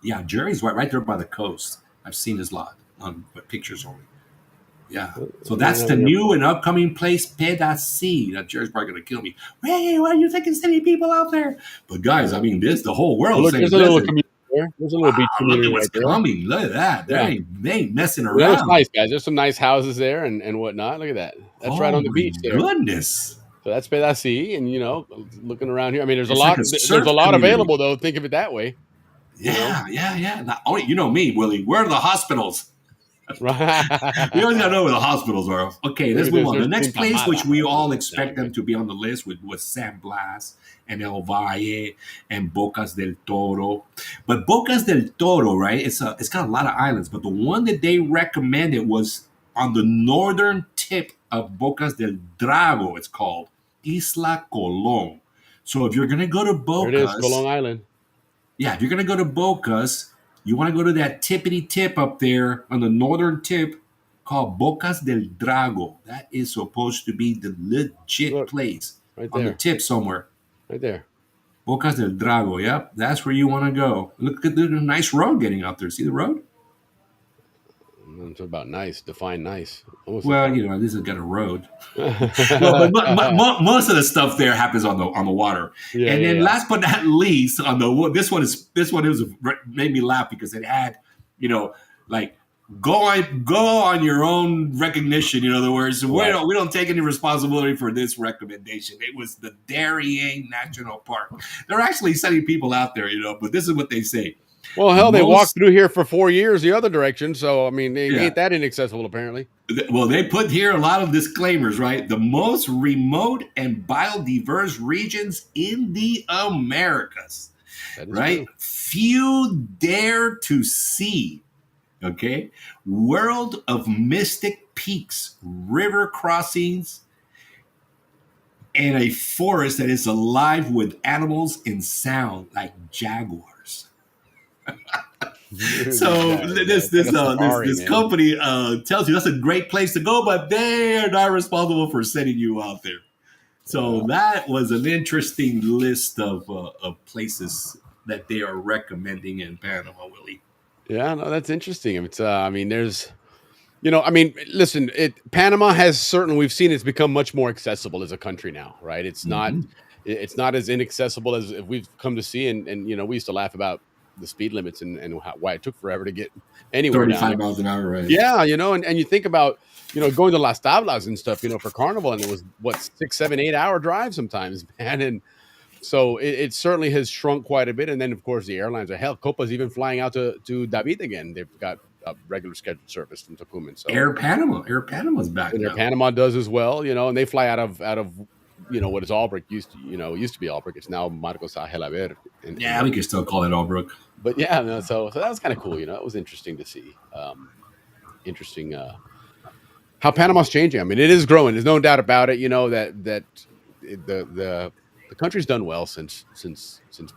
Speaker 8: Yeah, Jerry's right there by the coast. I've seen his lot on pictures only. Yeah. So that's the new and upcoming place, Pedasi. Now, Jerry's probably going to kill me. Hey, what are you thinking, city people out there? But guys, I mean, the whole world.
Speaker 7: Look,
Speaker 8: saying,
Speaker 7: there's a little
Speaker 8: listen,
Speaker 7: community there. There's a little beach
Speaker 8: look
Speaker 7: community
Speaker 8: at what's
Speaker 7: right there.
Speaker 8: coming. Look at that.
Speaker 7: Yeah.
Speaker 8: They ain't messing
Speaker 7: Well, that's
Speaker 8: around.
Speaker 7: nice, guys. There's some nice houses there and whatnot. Look at that. That's right on the
Speaker 8: Oh,
Speaker 7: beach
Speaker 8: my
Speaker 7: there.
Speaker 8: Goodness.
Speaker 7: So that's Pedasi, and looking around here. I mean, there's
Speaker 8: It's
Speaker 7: a lot.
Speaker 8: like a
Speaker 7: There's
Speaker 8: surf
Speaker 7: a lot
Speaker 8: community.
Speaker 7: available, though. Think of it that way.
Speaker 8: Yeah. Now, you know me, Willie. Where are the hospitals?
Speaker 7: Right.
Speaker 8: We always gotta know where the hospitals are. Okay, let's move on. The
Speaker 7: There's
Speaker 8: next place,
Speaker 7: Pintamala.
Speaker 8: which we all expect them to be on the list, was San Blas and El Valle and Bocas del Toro. But Bocas del Toro, right? It's got a lot of islands, but the one that they recommended was on the northern tip of Bocas del Drago. It's called Isla Colón. So if you're gonna go to
Speaker 7: There it is,
Speaker 8: Bocas,
Speaker 7: Colon Island.
Speaker 8: yeah, if you're gonna go to Bocas, you want to go to that tippity tip up there on the northern tip called Bocas del Drago. That is supposed to be the legit
Speaker 7: Look,
Speaker 8: place
Speaker 7: right
Speaker 8: on the
Speaker 7: there.
Speaker 8: tip somewhere.
Speaker 7: Right there.
Speaker 8: Bocas del Drago. Yep, that's where you want to go. Look at the nice road getting out there. See the road?
Speaker 7: It's about nice. Define nice. Almost
Speaker 8: Well,
Speaker 7: like-
Speaker 8: you know, this has got a road. Well, but most of the stuff there happens on the water.
Speaker 7: Yeah,
Speaker 8: And then
Speaker 7: yeah.
Speaker 8: last but not least, on the this one made me laugh because it had, like go on your own recognition. In other words, we don't take any responsibility for this recommendation. It was the Darien National Park. They're actually sending people out there, but this is what they say.
Speaker 7: Well, hell, they
Speaker 8: Most-
Speaker 7: walked through here for 4 years the other direction. So, I mean, they
Speaker 8: Yeah.
Speaker 7: ain't that inaccessible, apparently.
Speaker 8: Well, they put here a lot of disclaimers, right? The most remote and biodiverse regions in the Americas,
Speaker 7: That is
Speaker 8: right?
Speaker 7: true.
Speaker 8: Few dare to see, okay? World of mystic peaks, river crossings, and a forest that is alive with animals and sound like jaguars. So this company tells you that's a great place to go, but they are not responsible for sending you out there. So that was an interesting list of places that they are recommending in Panama, Willie.
Speaker 7: Yeah, no, that's interesting. It's, I mean, there's, listen, Panama has certainly, we've seen it's become much more accessible as a country now, right? It's not as inaccessible as we've come to see. And we used to laugh about the speed limits and why it took forever to get anywhere.
Speaker 8: 35 miles an hour, right?
Speaker 7: Yeah, and you think about, going to Las Tablas and stuff, for Carnival, and it was 6, 7, 8 hour drive sometimes, man. And so it certainly has shrunk quite a bit. And then, of course, the airlines are hell. Copa's even flying out to David again. They've got a regular scheduled service from Tocumen. So
Speaker 8: Air Panama's back
Speaker 7: and
Speaker 8: now.
Speaker 7: Air Panama does as well, and they fly out of what is Albrook used to be Albrook. It's now Marcos Angelaver.
Speaker 8: Yeah, we can still call it Albrook.
Speaker 7: But yeah, no, so that was kind of cool. It was interesting to see. Interesting how Panama's changing. I mean, it is growing. There's no doubt about it. That the the country's done well since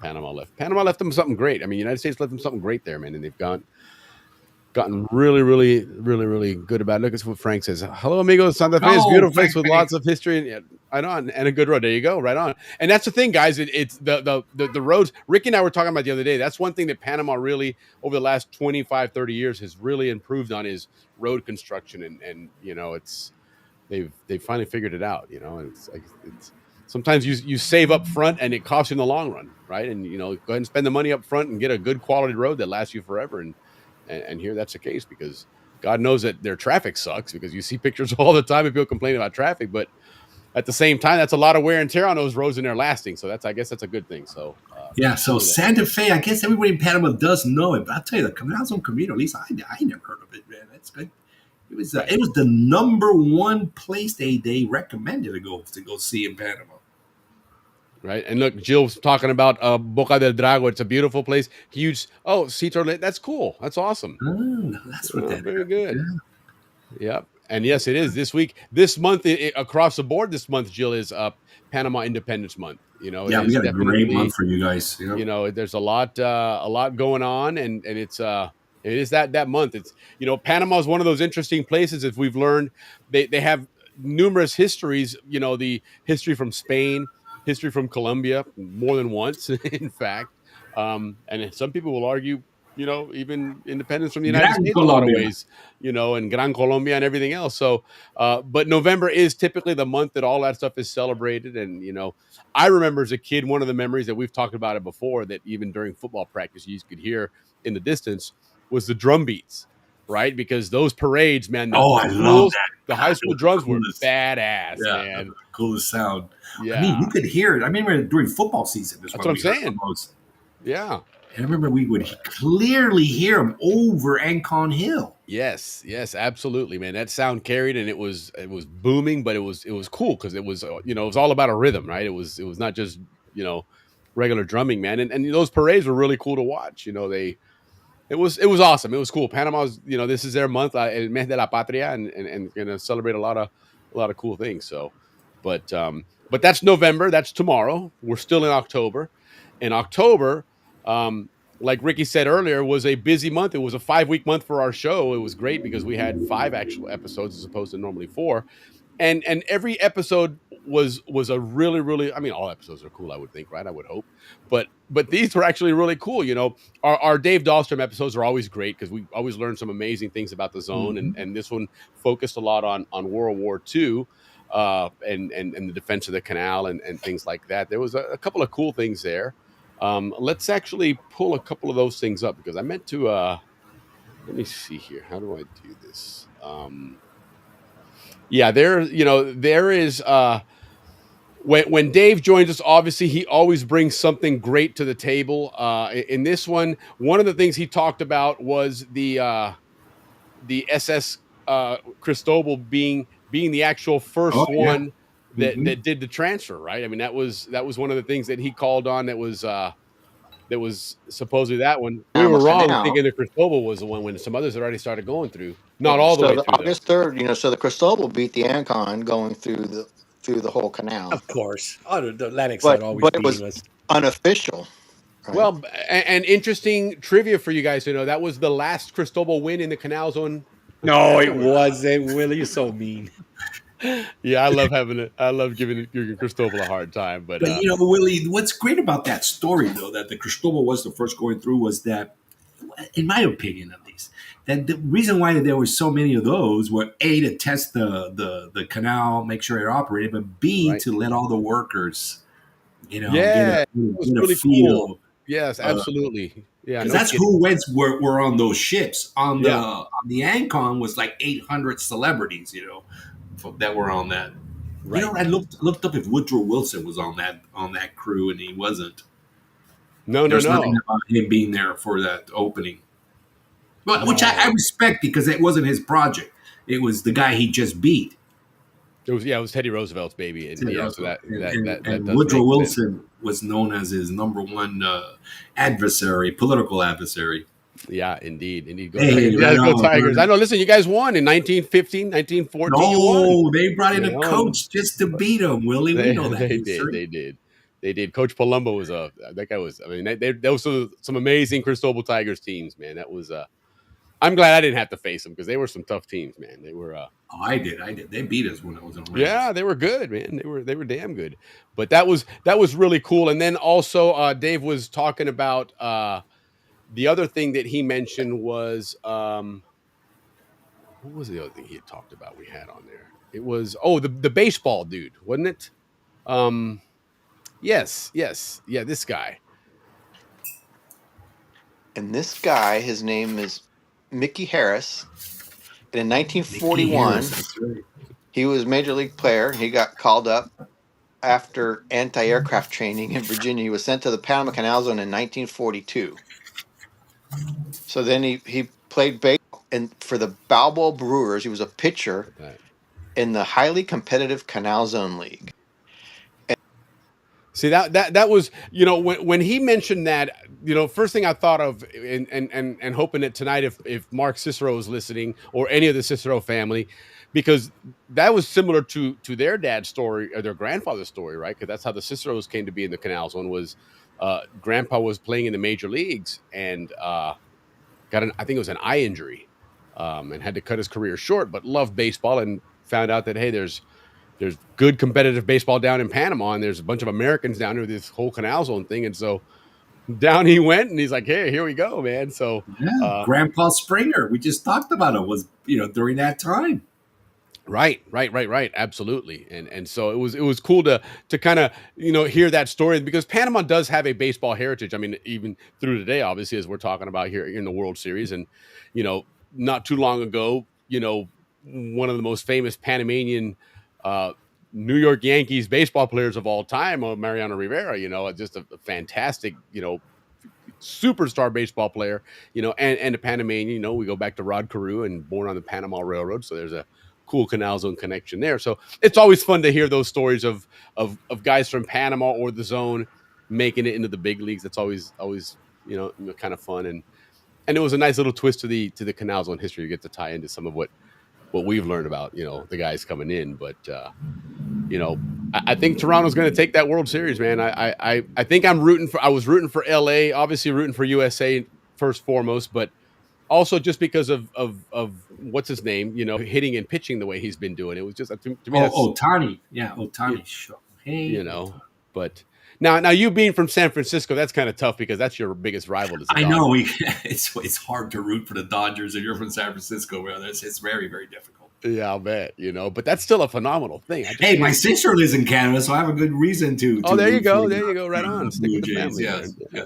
Speaker 7: Panama left. Panama left them something great. I mean, United States left them something great there, man, and they've gotten really good about it. Look at what Frank says. Hello, amigos. Santa Fe is a beautiful place with lots of history and a good road. There you go, right on. And that's the thing, guys. It's the roads. Ricky and I were talking about the other day. That's one thing that Panama really, over the last 25, 30 years, has really improved on is road construction. And it's they've finally figured it out. And it's sometimes you save up front and it costs you in the long run, right? And go ahead and spend the money up front and get a good quality road that lasts you forever. And here that's the case because God knows that their traffic sucks because you see pictures all the time of people complaining about traffic, but at the same time, that's a lot of wear and tear on those roads and they're lasting. So I guess that's a good thing. So
Speaker 8: so Santa Fe, I guess everybody in Panama does know it, but I'll tell you, the Canal Zone Camino, at least I never heard of it, man. That's good. It was the number one place they recommended to go see in Panama.
Speaker 7: Right. And look, Jill's talking about Boca del Drago. It's a beautiful place. Huge. Oh, Citro. That's cool. That's awesome.
Speaker 8: Oh, that's what that
Speaker 7: very good. Yeah. Yep. And yes, it is this week. This month, across the board, this month, Jill, is Panama Independence Month.
Speaker 8: We got a great month for you guys. Yep.
Speaker 7: There's a lot going on, and it is that month. It's Panama is one of those interesting places. As we've learned, they have numerous histories. The history from Spain. History from Colombia more than once, in fact. And some people will argue, even independence from the United States in a lot of ways, and Gran Colombia and everything else. So, but November is typically the month that all that stuff is celebrated. And, I remember as a kid, one of the memories that we've talked about it before, that even during football practice, you could hear in the distance was the drum beats. Right, because those parades, man.
Speaker 8: I love that.
Speaker 7: The high school drums were badass, man.
Speaker 8: The coolest sound.
Speaker 7: Yeah,
Speaker 8: I mean, you could hear it. I remember during football season.
Speaker 7: That's what I'm saying. Yeah,
Speaker 8: and I remember we would clearly hear them over Ancon Hill.
Speaker 7: Yes, absolutely, man. That sound carried, and it was booming, but it was cool because it was it was all about a rhythm, right? It was not just regular drumming, man. And those parades were really cool to watch. It was awesome. It was cool. Panama's, this is their month, El Mes de la Patria, and going to celebrate a lot of cool things. So, but that's November. That's tomorrow. We're still in October. And October, like Ricky said earlier, was a busy month. It was a 5-week month for our show. It was great because we had 5 actual episodes as opposed to normally 4. And every episode was a really, I mean, all episodes are cool, I would think, right? I would hope. But these were actually really cool. Our Dave Dahlstrom episodes are always great because we always learn some amazing things about the zone.
Speaker 8: Mm-hmm.
Speaker 7: And this one focused a lot on World War II and the defense of the canal and things like that. There was a couple of cool things there. Let's actually pull a couple of those things up because I meant to, let me see here. How do I do this? Yeah, there is when Dave joins us, obviously he always brings something great to the table. In this one of the things he talked about was the SS Cristobal being the actual first one that did the transfer, right? I mean, that was one of the things that he called on. That was supposedly that one. We were wrong thinking the Cristobal was the one when some others had already started going through. Not all the way through.
Speaker 9: August 3rd, so the Cristobal beat the Ancon going through the whole canal.
Speaker 10: Of course. The Atlantic side always
Speaker 9: but it was unofficial. Right?
Speaker 7: Well, and interesting trivia for you guys to know, that was the last Cristobal win in the Canal Zone.
Speaker 10: No, it wasn't. Willie, you're so mean.
Speaker 7: Yeah, I love giving Jurgen Cristobal a hard time. But
Speaker 8: Willie, what's great about that story, though, that the Cristobal was the first going through, was that, in my opinion at least, that the reason why there were so many of those were A, to test the canal, make sure it operated, but B, to let all the workers, get
Speaker 7: it was really
Speaker 8: feel.
Speaker 7: Cool. Yes, absolutely. Yeah,
Speaker 8: because that's who were on those ships. On the Ancon was like 800 celebrities, that were on that.
Speaker 7: Right.
Speaker 8: I looked up if Woodrow Wilson was on that crew, and he wasn't.
Speaker 7: There's
Speaker 8: nothing about him being there for that opening. But which I respect because it wasn't his project. It was the guy he just beat.
Speaker 7: It was Teddy Roosevelt's baby, and
Speaker 8: and Woodrow Wilson was known as his number one political adversary.
Speaker 7: Yeah, indeed. Go
Speaker 8: Tigers.
Speaker 7: Go Tigers. I know. Listen, you guys won in 1915, 1914.
Speaker 8: No, they brought in a coach just to beat them, Willie. We know that.
Speaker 7: They They did. Coach Palumbo was that guy was. I mean, there was some amazing Cristobal Tigers teams, man. That was. I'm glad I didn't have to face them because they were some tough teams, man. They were.
Speaker 8: Oh, I did. They beat us when I was on.
Speaker 7: Yeah, they were good, man. They were damn good. But that was really cool. And then also, Dave was talking about the other thing that he mentioned was what was the other thing he had talked about? We had on there. It was the baseball dude, wasn't it? Yes, yeah, this guy.
Speaker 9: And this guy, his name is Mickey Harris. And in
Speaker 8: Mickey
Speaker 9: 1941,
Speaker 8: Harris, that's right.
Speaker 9: he was a major league player. He got called up after anti-aircraft training in Virginia. He was sent to the Panama Canal Zone in 1942. So then he played baseball for the Balboa Brewers. He was a pitcher in the highly competitive Canal Zone League.
Speaker 7: See that was, you know, when he mentioned that, you know, first thing I thought of, and hoping that tonight if Mark Cicero is listening or any of the Cicero family, because that was similar to their dad's story or their grandfather's story, right? Because that's how the Ciceros came to be in the Canal Zone. Was Grandpa was playing in the major leagues and got I think it was an eye injury, and had to cut his career short, but loved baseball and found out that hey, there's good competitive baseball down in Panama, and there's a bunch of Americans down there with this whole Canal Zone thing. And so down he went, and he's like, hey, here we go, man. So
Speaker 8: Grandpa Springer, we just talked about it, was, you know, during that time.
Speaker 7: Right. Absolutely. And so it was cool to kind of, you know, hear that story, because Panama does have a baseball heritage. I mean, even through today, obviously, as we're talking about here in the World Series. And, you know, not too long ago, you know, one of the most famous Panamanian New York Yankees baseball players of all time, Mariano Rivera, you know, just a fantastic, you know, superstar baseball player, you know, and a Panamanian. You know, we go back to Rod Carew and born on the Panama Railroad. So there's a cool Canal Zone connection there. So it's always fun to hear those stories of guys from Panama or the zone making it into the big leagues. That's always, you know, kind of fun. And it was a nice little twist to the Canal Zone history. You get to tie into some of what we've learned about, you know, the guys coming in. But, you know, I think Toronto's going to take that World Series, man. I think I was rooting for LA, obviously rooting for USA first foremost, but also just because of what's his name, you know, hitting and pitching the way he's been doing. It was just, to me,
Speaker 8: Ohtani. Yeah, Ohtani. Yeah. Hey,
Speaker 7: you know, but now you being from San Francisco, that's kind of tough because that's your biggest rival.
Speaker 8: I know it's hard to root for the Dodgers if you're from San Francisco, man. It's very, very difficult.
Speaker 7: Yeah, I'll bet, you know, but that's still a phenomenal thing.
Speaker 8: Hey, my sister lives in Canada, so I have a good reason to.
Speaker 7: Oh, there you go. There you go. Right on. Stick with the family.
Speaker 8: Yes. Yeah.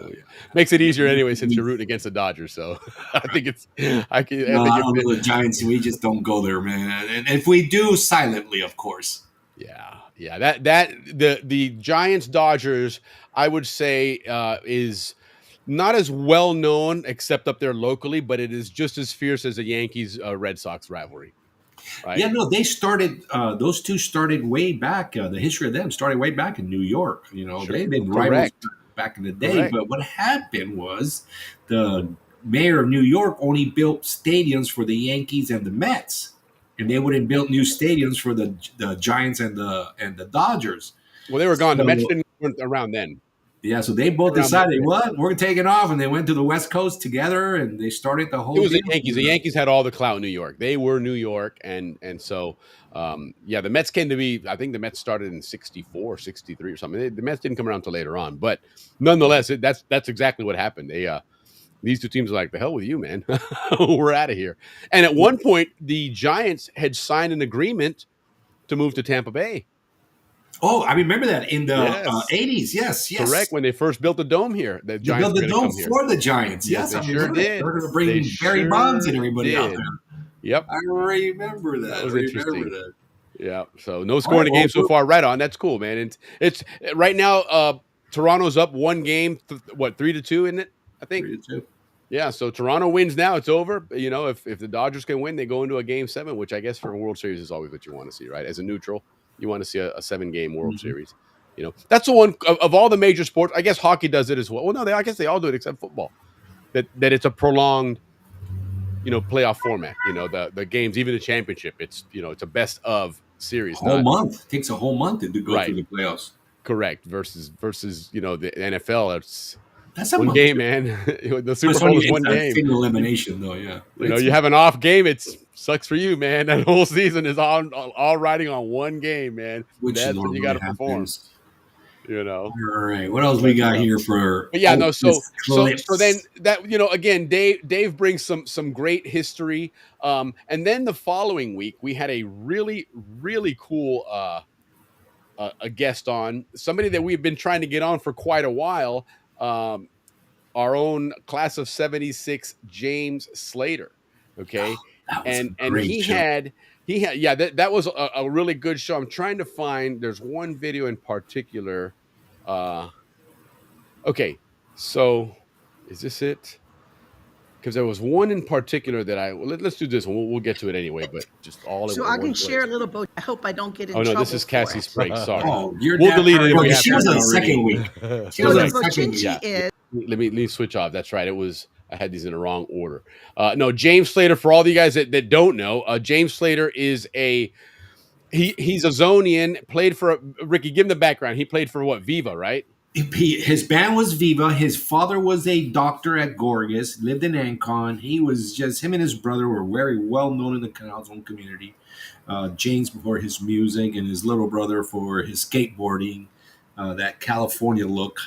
Speaker 7: Makes it easier anyway, since you're rooting against the Dodgers. So I think it's. I don't
Speaker 8: know the Giants. We just don't go there, man. And if we do, silently, of course.
Speaker 7: Yeah. That the Giants Dodgers, I would say, is not as well known except up there locally, but it is just as fierce as the Yankees Red Sox rivalry. Right?
Speaker 8: Yeah, no, they started. Those two started way back. The history of them started way back in New York. You know, they've been rivals back in the day. Correct. But what happened was the mayor of New York only built stadiums for the Yankees and the Mets, and they wouldn't build new stadiums for the Giants and the Dodgers.
Speaker 7: Well, they were gone. The Mets weren't around then.
Speaker 8: Yeah, so they both decided, we're taking off, and they went to the West Coast together, and they started the whole.
Speaker 7: It was the Yankees. The Yankees had all the clout in New York. They were New York, and so the Mets came to be. I think the Mets started in 64, 63 or something. The Mets didn't come around until later on, but nonetheless, that's exactly what happened. These two teams are like, the hell with you, man. We're out of here. And at one point, the Giants had signed an agreement to move to Tampa Bay.
Speaker 8: Oh, I remember that in the 80s. Yes.
Speaker 7: Correct. When they first built the dome here. The Giants
Speaker 8: built the dome for the Giants. Yes,
Speaker 7: they sure did.
Speaker 8: They were going to bring Barry Bonds and everybody out there.
Speaker 7: Yep.
Speaker 8: I remember that.
Speaker 7: That was interesting. Yeah. So no score in the game so far. Right on. That's cool, man. It's right now, Toronto's up one game, 3-2, isn't it? I think
Speaker 8: 3-2.
Speaker 7: Yeah, so Toronto wins now. It's over. You know, if the Dodgers can win, they go into a Game 7, which I guess for a World Series is always what you want to see, right? As a neutral, you want to see a 7-game World Series. You know, that's the one of all the major sports. I guess hockey does it as well. Well, no, I guess they all do it except football. That it's a prolonged, you know, playoff format. You know, the games, even the championship. It's, you know, it's a best of series.
Speaker 8: It takes a whole month to go through the playoffs.
Speaker 7: Correct. Versus the NFL. It's
Speaker 8: That's a
Speaker 7: one
Speaker 8: month.
Speaker 7: game, man. The Super
Speaker 8: It's
Speaker 7: Bowl
Speaker 8: only
Speaker 7: is one
Speaker 8: a
Speaker 7: game.
Speaker 8: single elimination, though. Yeah,
Speaker 7: You have an off game. It sucks for you, man. That whole season is all riding on one game, man.
Speaker 8: which
Speaker 7: That's when you got
Speaker 8: normally
Speaker 7: to perform.
Speaker 8: happens.
Speaker 7: All
Speaker 8: right, what else we got here for?
Speaker 7: But yeah, no. So
Speaker 8: clips.
Speaker 7: then that again, Dave brings some great history. And then the following week we had a really cool a guest on, somebody that we've been trying to get on for quite a while. Our own class of '76, James Slater. Okay,
Speaker 8: that was
Speaker 7: and
Speaker 8: a great
Speaker 7: he
Speaker 8: show.
Speaker 7: had that was a really good show. I'm trying to find. There's one video in particular. Okay, so is this it? Because there was one in particular that let's do this one. We'll get to it anyway, but just all
Speaker 11: so I can share a little bit. I hope I don't get in trouble.
Speaker 7: Oh no, this is Cassie Sprague. Sorry.
Speaker 8: Oh,
Speaker 7: we'll delete it if we have
Speaker 8: she
Speaker 7: to.
Speaker 8: was on the second week.
Speaker 11: She was on second.
Speaker 7: Yeah. Let me switch off. That's right. I had these in the wrong order. No, James Slater. For all the guys that don't know, James Slater is he's a Zonian. Played for Ricky. Give him the background. He played for what? Viva, right?
Speaker 8: His band was Viva. His father was a doctor at Gorgas, lived in Ancon. He was him and his brother were very well known in the Canal Zone community. James for his music and his little brother for his skateboarding, that California look.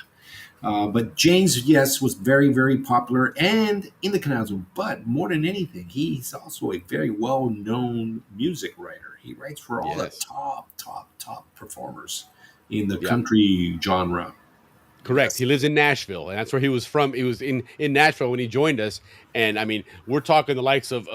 Speaker 8: But James, yes, was very, very popular and in the Canal Zone. But more than anything, he's also a very well-known music writer. He writes for all the top performers in the country genre.
Speaker 7: Correct. Yes. He lives in Nashville, and that's where he was from. He was in Nashville when he joined us. And I mean, we're talking the likes of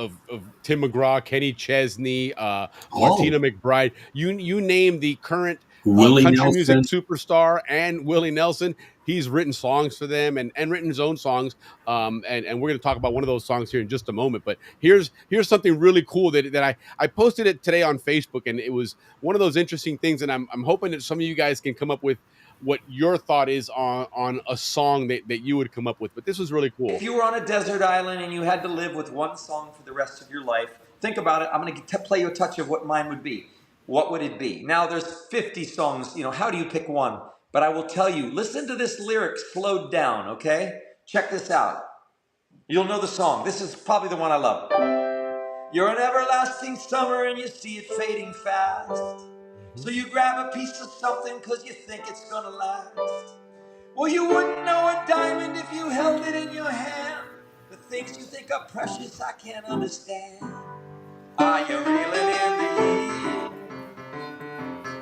Speaker 7: Tim McGraw, Kenny Chesney, Martina McBride. You name the current country
Speaker 8: Nelson.
Speaker 7: Music superstar and Willie Nelson. He's written songs for them and written his own songs. And we're going to talk about one of those songs here in just a moment. But here's something really cool that I posted it today on Facebook, and it was one of those interesting things. And I'm hoping that some of you guys can come up with what your thought is on a song that you would come up with. But this was really cool.
Speaker 12: If you were on a desert island and you had to live with one song for the rest of your life, think about it. I'm going to play you a touch of what mine would be. What would it be? Now, there's 50 songs. How do you pick one? But I will tell you, listen to this lyric slowed down, okay? Check this out. You'll know the song. This is probably the one I love. You're an everlasting summer and you see it fading fast. So you grab a piece of something because you think it's gonna last. Well, you wouldn't know a diamond if you held it in your hand. The things you think are precious, I can't understand. Are you reeling in the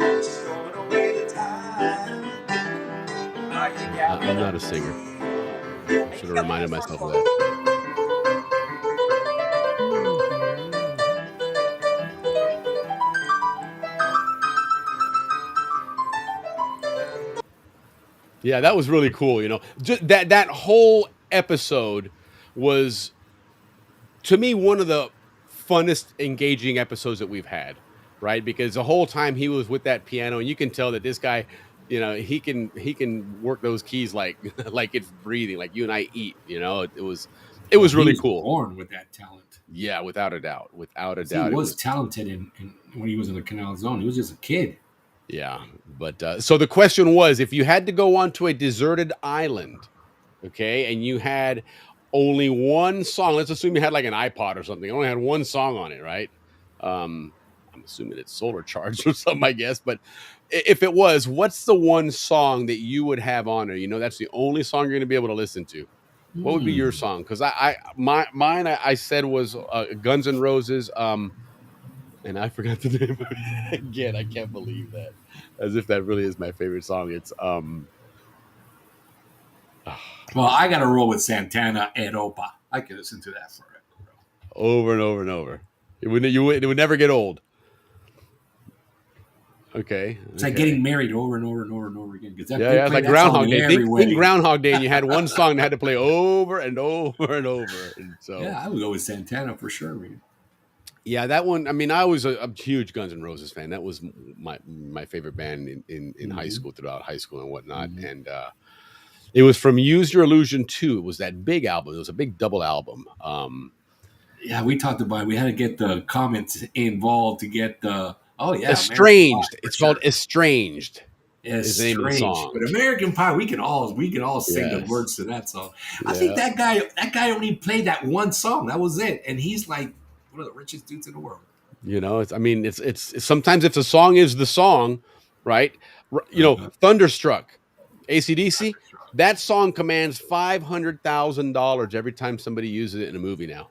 Speaker 12: heat? Storing away the time. Are you gathering
Speaker 7: I'm not a singer. Should have reminded myself of that. Yeah, that was really cool. Just that whole episode was, to me, one of the funnest, engaging episodes that we've had, right? Because the whole time he was with that piano, and you can tell that this guy, he can work those keys like it's breathing, like you and I eat. It was really cool.
Speaker 8: Born with that talent.
Speaker 7: Yeah, without a doubt.
Speaker 8: He was talented in when he was in the Canal Zone. He was just a kid.
Speaker 7: Yeah, but so the question was, if you had to go onto a deserted island, okay, and you had only one song, let's assume you had like an iPod or something, you only had one song on it, right? I'm assuming it's solar charged or something, I guess, but if it was, what's the one song that you would have on it? That's the only song you're going to be able to listen to. What would be your song? Because mine I said was Guns N' Roses, and I forgot the name of it again. I can't believe that. As if that really is my favorite song. It's
Speaker 8: well, I got to roll with Santana Europa. I could listen to that forever.
Speaker 7: Over and over and over. It would never get old. Okay.
Speaker 8: It's like getting married over and over and over and over again.
Speaker 7: It's like Groundhog Day. Think Groundhog Day, and you had one song that had to play over and over and over. And so
Speaker 8: I would go with Santana for sure, man.
Speaker 7: Yeah, that one. I mean, I was a huge Guns N' Roses fan. That was my favorite band in high school, throughout high school and whatnot. Mm-hmm. And it was from Use Your Illusion 2. It was that big album. It was a big double album.
Speaker 8: Yeah, we talked about it. We had to get the comments involved to get the. Oh yeah,
Speaker 7: Estranged. It's called Estranged.
Speaker 8: It's
Speaker 7: is the name of the
Speaker 8: strange,
Speaker 7: song.
Speaker 8: but American Pie, we can all sing the
Speaker 7: Yes.
Speaker 8: words to that song. I
Speaker 7: Yeah.
Speaker 8: think that guy only played that one song. That was it, and he's like one of the richest dudes in the world.
Speaker 7: You know, it's sometimes if the song is the song, right? You know, Thunderstruck, AC/DC, that song commands $500,000 every time somebody uses it in a movie now.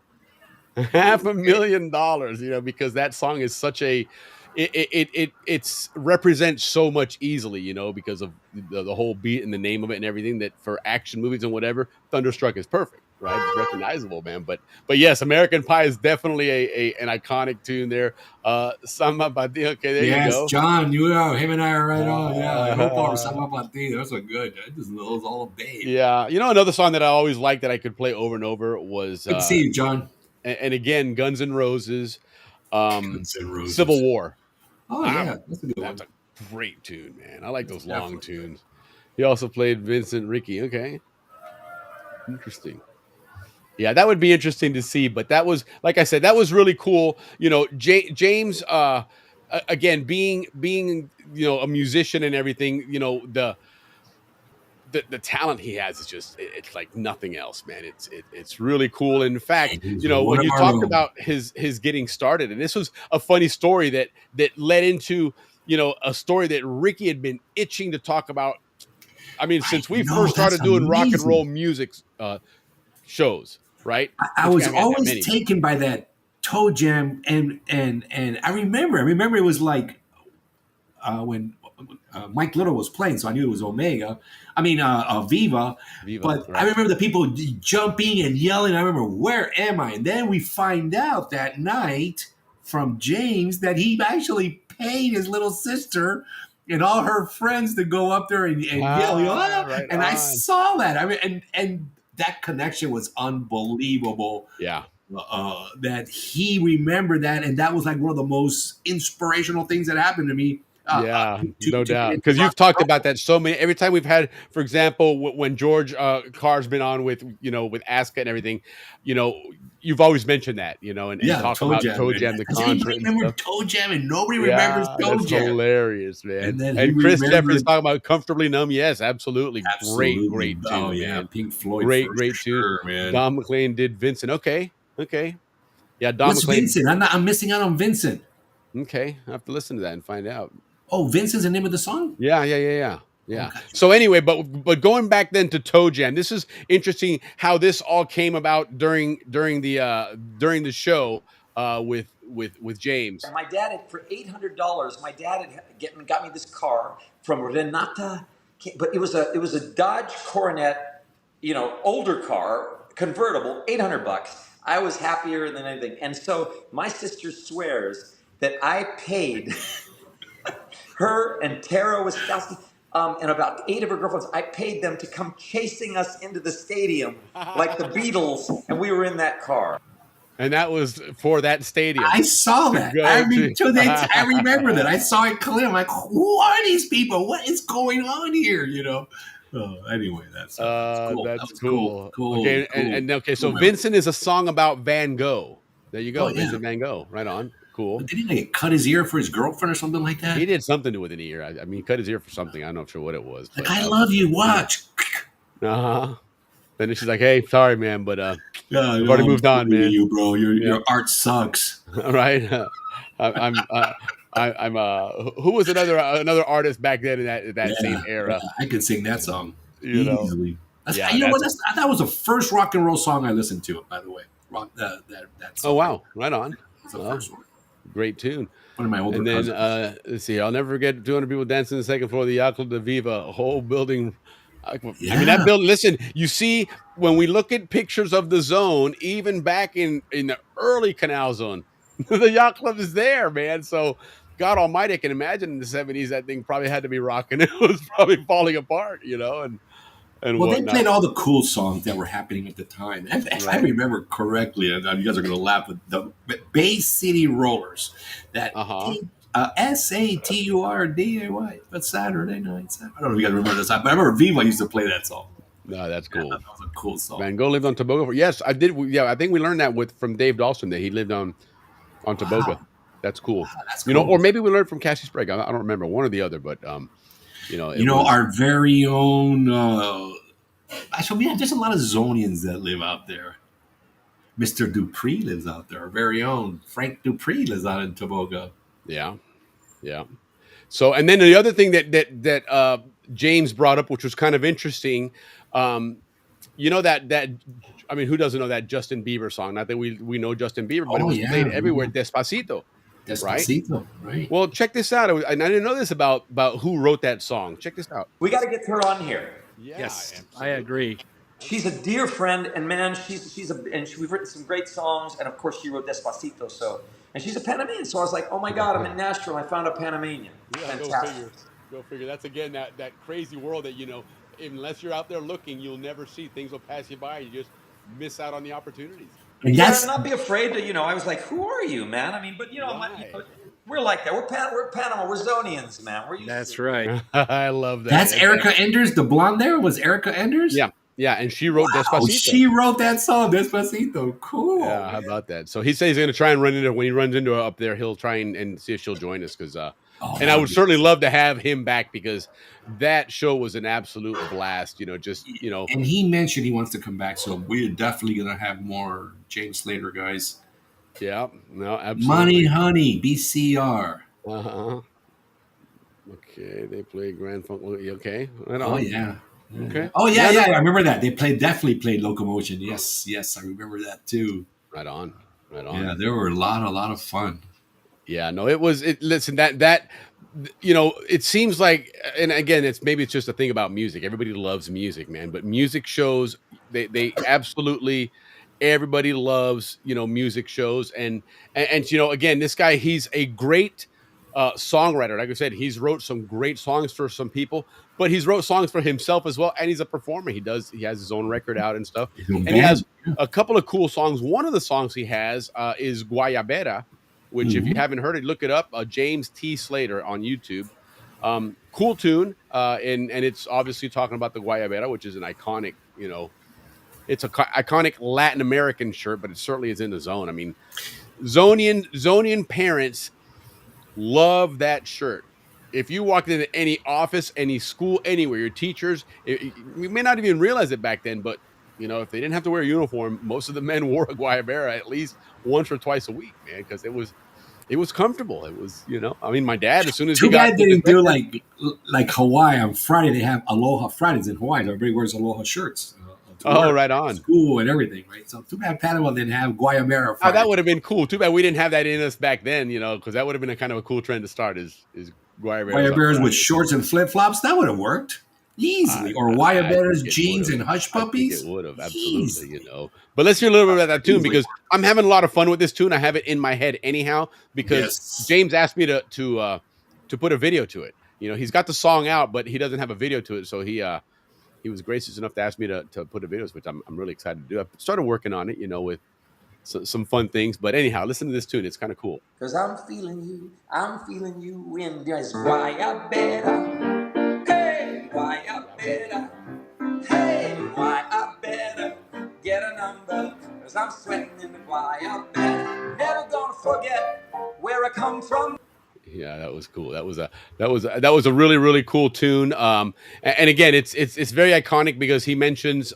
Speaker 7: $500,000, you know, because that song is such a it's represents so much easily, you know, because of the whole beat and the name of it and everything, that for action movies and whatever, Thunderstruck is perfect, right? It's recognizable, man. But yes, American Pie is definitely an iconic tune there. Samba Pati, okay, there you go.
Speaker 8: John, him and I are right on. Yeah, no problem. Samba Pati, those are good. I just know those all day.
Speaker 7: Yeah, you know, another song that I always liked that I could play over and over was
Speaker 8: Good to see you, John.
Speaker 7: And again, Guns N' Roses, Civil War.
Speaker 8: Oh yeah, that's a good one.
Speaker 7: That's a great tune, man. I like those long tunes. He also played Vincent Ricky. Okay, interesting. Yeah, that would be interesting to see. But that was, like I said, that was really cool. You know, James, again, being you know, a musician and everything. You know, the talent he has is just, it's like nothing else, man. It's really cool. In fact, you know, when you talked about his getting started, and this was a funny story that led into, you know, a story that Ricky had been itching to talk about. I mean, since we first started doing rock and roll music shows, right?
Speaker 8: I was always taken by that Toe Jam, and I remember it was like when Mike Little was playing, so I knew it was Omega. I mean, Viva. But right. I remember the people jumping and yelling. I remember, where am I? And then we find out that night from James that he actually paid his little sister and all her friends to go up there and yell. Right and on. I saw that. I mean, and that connection was unbelievable.
Speaker 7: Yeah.
Speaker 8: That he remembered that, and that was like one of the most inspirational things that happened to me.
Speaker 7: No doubt, because you've talked about that so many. Every time we've had, for example, when George Carr's been on with, you know, with Aska and everything, you know, you've always mentioned that, you know, and talk about Toe Jam, the concert.
Speaker 8: I remember Toe Jam, and nobody remembers Toe Jam.
Speaker 7: That's hilarious, man. And Chris Jeffries talking about Comfortably Numb. Yes, absolutely. Great tune.
Speaker 8: Oh yeah, man. Pink Floyd.
Speaker 7: Great tune.
Speaker 8: Sure, man.
Speaker 7: Don McLean did Vincent. Okay. Yeah, Don
Speaker 8: What's
Speaker 7: McLean.
Speaker 8: Vincent? I'm missing out on Vincent.
Speaker 7: Okay, I have to listen to that and find out.
Speaker 8: Oh, Vincent's the name of the song?
Speaker 7: Yeah. Okay. So anyway, but going back then to Toe Jam, this is interesting how this all came about during the show with James.
Speaker 12: My dad had, for $800, my dad had got me this car from Renata, but it was a Dodge Coronet, you know, older car, convertible, $800. I was happier than anything, and so my sister swears that I paid her and Tara Wiskowski, and about 8 of her girlfriends, I paid them to come chasing us into the stadium like the Beatles, and we were in that car.
Speaker 7: And that was for that stadium.
Speaker 8: I saw that. I remember that. I saw it clear. I'm like, who are these people? What is going on here? You know. Anyway, that's cool.
Speaker 7: That's cool.
Speaker 8: Cool.
Speaker 7: Okay,
Speaker 8: cool.
Speaker 7: And okay, so Vincent is a song about Van Gogh. There you go, Vincent Van Gogh. Right on. Cool.
Speaker 8: But did he like cut his ear for his girlfriend or something like that?
Speaker 7: He did something to with an ear. I mean, he cut his ear for something. I'm not sure what it was.
Speaker 8: Like, I love you. Watch.
Speaker 7: Then she's like, "Hey, sorry, man, but we've already moved on, man.
Speaker 8: You, bro. Your art sucks."
Speaker 7: All right. I'm who was another artist back then in that same era?
Speaker 8: I could sing that song
Speaker 7: easily.
Speaker 8: I thought it was the first rock and roll song I listened to. By the way, that song.
Speaker 7: Oh wow, right on.
Speaker 8: It's the first one.
Speaker 7: Great tune.
Speaker 8: One of my older
Speaker 7: cousins. Let's see. I'll never forget 200 people dancing on the second floor of the Yacht de Viva. A whole building. I mean, that building. Listen, you see, when we look at pictures of the Zone, even back in the early Canal Zone, the yacht club is there, man. So, God Almighty, I can imagine in the 70s that thing probably had to be rocking. It was probably falling apart, you know, and
Speaker 8: well,
Speaker 7: whatnot.
Speaker 8: They played all the cool songs that were happening at the time. If I remember correctly, and you guys are going to laugh, but the Bay City Rollers, that SATURDAY, but Saturday night. I don't know if you guys remember this, but I remember Viva used to play that song.
Speaker 7: No, that's cool.
Speaker 8: That was a cool song.
Speaker 7: Van Gogh lived on Tobago. Yes, I did. Yeah, I think we learned that from Dave Dawson that he lived on Tobago. Wow. That's cool.
Speaker 8: That's cool.
Speaker 7: You know, or maybe we learned from Cassie Sprague. I don't remember, one or the other, but
Speaker 8: Our very own. Actually, there's a lot of Zonians that live out there. Mr. Dupree lives out there. Our very own Frank Dupree lives out in Toboga.
Speaker 7: Yeah. So, and then the other thing that James brought up, which was kind of interesting, that I mean, who doesn't know that Justin Bieber song? Not that we know Justin Bieber, but it was played everywhere. Despacito.
Speaker 8: Despacito, right?
Speaker 7: Well, check this out. I didn't know this about who wrote that song. Check this out.
Speaker 12: We got to get her on here.
Speaker 13: Yes, absolutely. I agree.
Speaker 12: She's a dear friend, and man, we've written some great songs, and of course she wrote Despacito. And she's a Panamanian, so I was like, oh my God, I'm in Nashville, and I found a Panamanian.
Speaker 7: Yeah, go figure. That's again that crazy world that unless you're out there looking, you'll never see. Things will pass you by. You just miss out on the opportunities.
Speaker 12: And not be afraid to. I was like, who are you, man? I mean, but we're like that. We're Panama. We're Zonians, man.
Speaker 13: That's right.
Speaker 7: I love that.
Speaker 8: That's Erica Enders, the blonde there was Erica Enders.
Speaker 7: Yeah, and she wrote Despacito.
Speaker 8: She wrote that song, Despacito. Cool.
Speaker 7: Yeah, how about that? So he says he's going to try and run into her. When he runs into her up there, he'll try and see if she'll join us. Because and I would certainly love to have him back because that show was an absolute blast.
Speaker 8: And he mentioned he wants to come back, so we're definitely going to have more James Slater guys.
Speaker 7: Yeah, no, absolutely.
Speaker 8: Money, Honey, BCR.
Speaker 7: Okay, they play Grand Funk. Okay, right on.
Speaker 8: Oh yeah.
Speaker 7: Okay.
Speaker 8: Oh yeah. I remember that. They definitely played Locomotion. Yes, I remember that too.
Speaker 7: Right on.
Speaker 8: Yeah, there were a lot of fun.
Speaker 7: Yeah, no, it was. Listen, that it seems like, and again, it's just a thing about music. Everybody loves music, man. But music shows, they absolutely, everybody loves music shows, and again, this guy, he's a great songwriter. Like I said, he's wrote some great songs for some people, but he's wrote songs for himself as well, and he's a performer. He has his own record out and stuff, and he has a couple of cool songs. One of the songs he has is Guayabera, which if you haven't heard it, look it up. James T. Slater on YouTube. Cool tune, and it's obviously talking about the Guayabera, which is an iconic, it's an iconic Latin American shirt, but it certainly is in the zone. I mean, Zonian parents love that shirt. If you walked into any office, any school, anywhere, your teachers, we may not even realize it back then, but if they didn't have to wear a uniform, most of the men wore a Guayabera at least once or twice a week, man, because it was comfortable. It was, I mean, my dad, as soon as
Speaker 8: too bad they didn't do like Hawaii on Friday. They have Aloha Fridays in Hawaii. Everybody wears Aloha shirts.
Speaker 7: Right on.
Speaker 8: School and everything, right? So too bad Panama didn't have Guayabera Friday.
Speaker 7: Oh, that would have been cool. Too bad we didn't have that in us back then, because that would have been a kind of a cool trend to start is
Speaker 8: Guayaberas with shorts and flip-flops. That would have worked easily. Or Guayaberas, jeans, and hush puppies.
Speaker 7: It would have, absolutely, But let's hear a little bit about that tune because I'm having a lot of fun with this tune. I have it in my head anyhow because James asked me to put a video to it. He's got the song out, but he doesn't have a video to it, so he was gracious enough to ask me to put a video, which I'm really excited to do. I started working on it, with some fun things. But anyhow, listen to this tune. It's kind of cool.
Speaker 12: Because I'm feeling you in this Guayabera. Hey, Guayabera. Hey, why I better get a number. Because I'm sweating in the Guayabera. Never gonna forget where I come from.
Speaker 7: Yeah, that was cool. That was a really, really cool tune. And again, it's very iconic because he mentions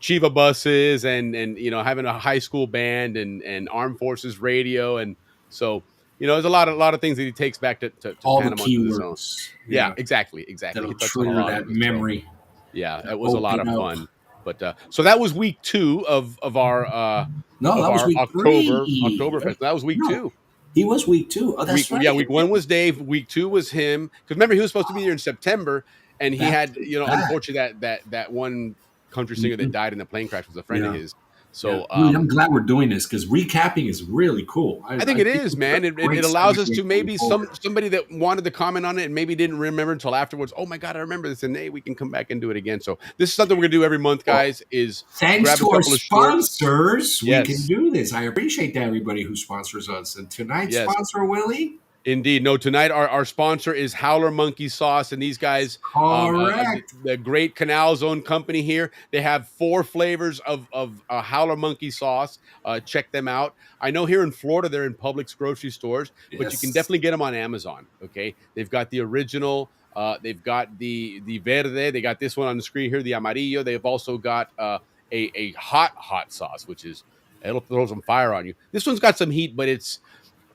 Speaker 7: Chiva buses and having a high school band and armed forces radio, and so there's a lot of things that he takes back to
Speaker 8: all
Speaker 7: Panama
Speaker 8: the keywords.
Speaker 7: Yeah, exactly.
Speaker 8: That'll trigger that memory.
Speaker 7: Yeah, that was a lot of fun. But so that was week 2 of our
Speaker 8: was week
Speaker 7: Oktoberfest. That was week 2.
Speaker 8: He was week 2. Oh, that's right.
Speaker 7: Yeah, week 1 was Dave. Week 2 was him. Because remember, he was supposed to be here in September, and he had, unfortunately, that one country singer that died in a plane crash was a friend of his. So
Speaker 8: I'm glad we're doing this because recapping is really cool.
Speaker 7: I think it is, man. It allows us to maybe somebody that wanted to comment on it and maybe didn't remember until afterwards. Oh my God, I remember this, and we can come back and do it again. So this is something we're gonna do every month, guys. Is
Speaker 8: thanks to our sponsors, we can do this. I appreciate that everybody who sponsors us. And tonight's sponsor, Willie,
Speaker 7: Indeed. No, tonight our sponsor is Howler Monkey Sauce, and these guys,
Speaker 8: Correct.
Speaker 7: the great Canal Zone company here, they have 4 flavors of Howler Monkey Sauce. Check them out. I know here in Florida they're in Publix grocery stores, but you can
Speaker 8: Yes.
Speaker 7: definitely get them on Amazon. Okay, they've got the original. They've got the verde. They got this one on the screen here, the amarillo. They've also got a hot sauce, which is it'll throw some fire on you. This one's got some heat, but it's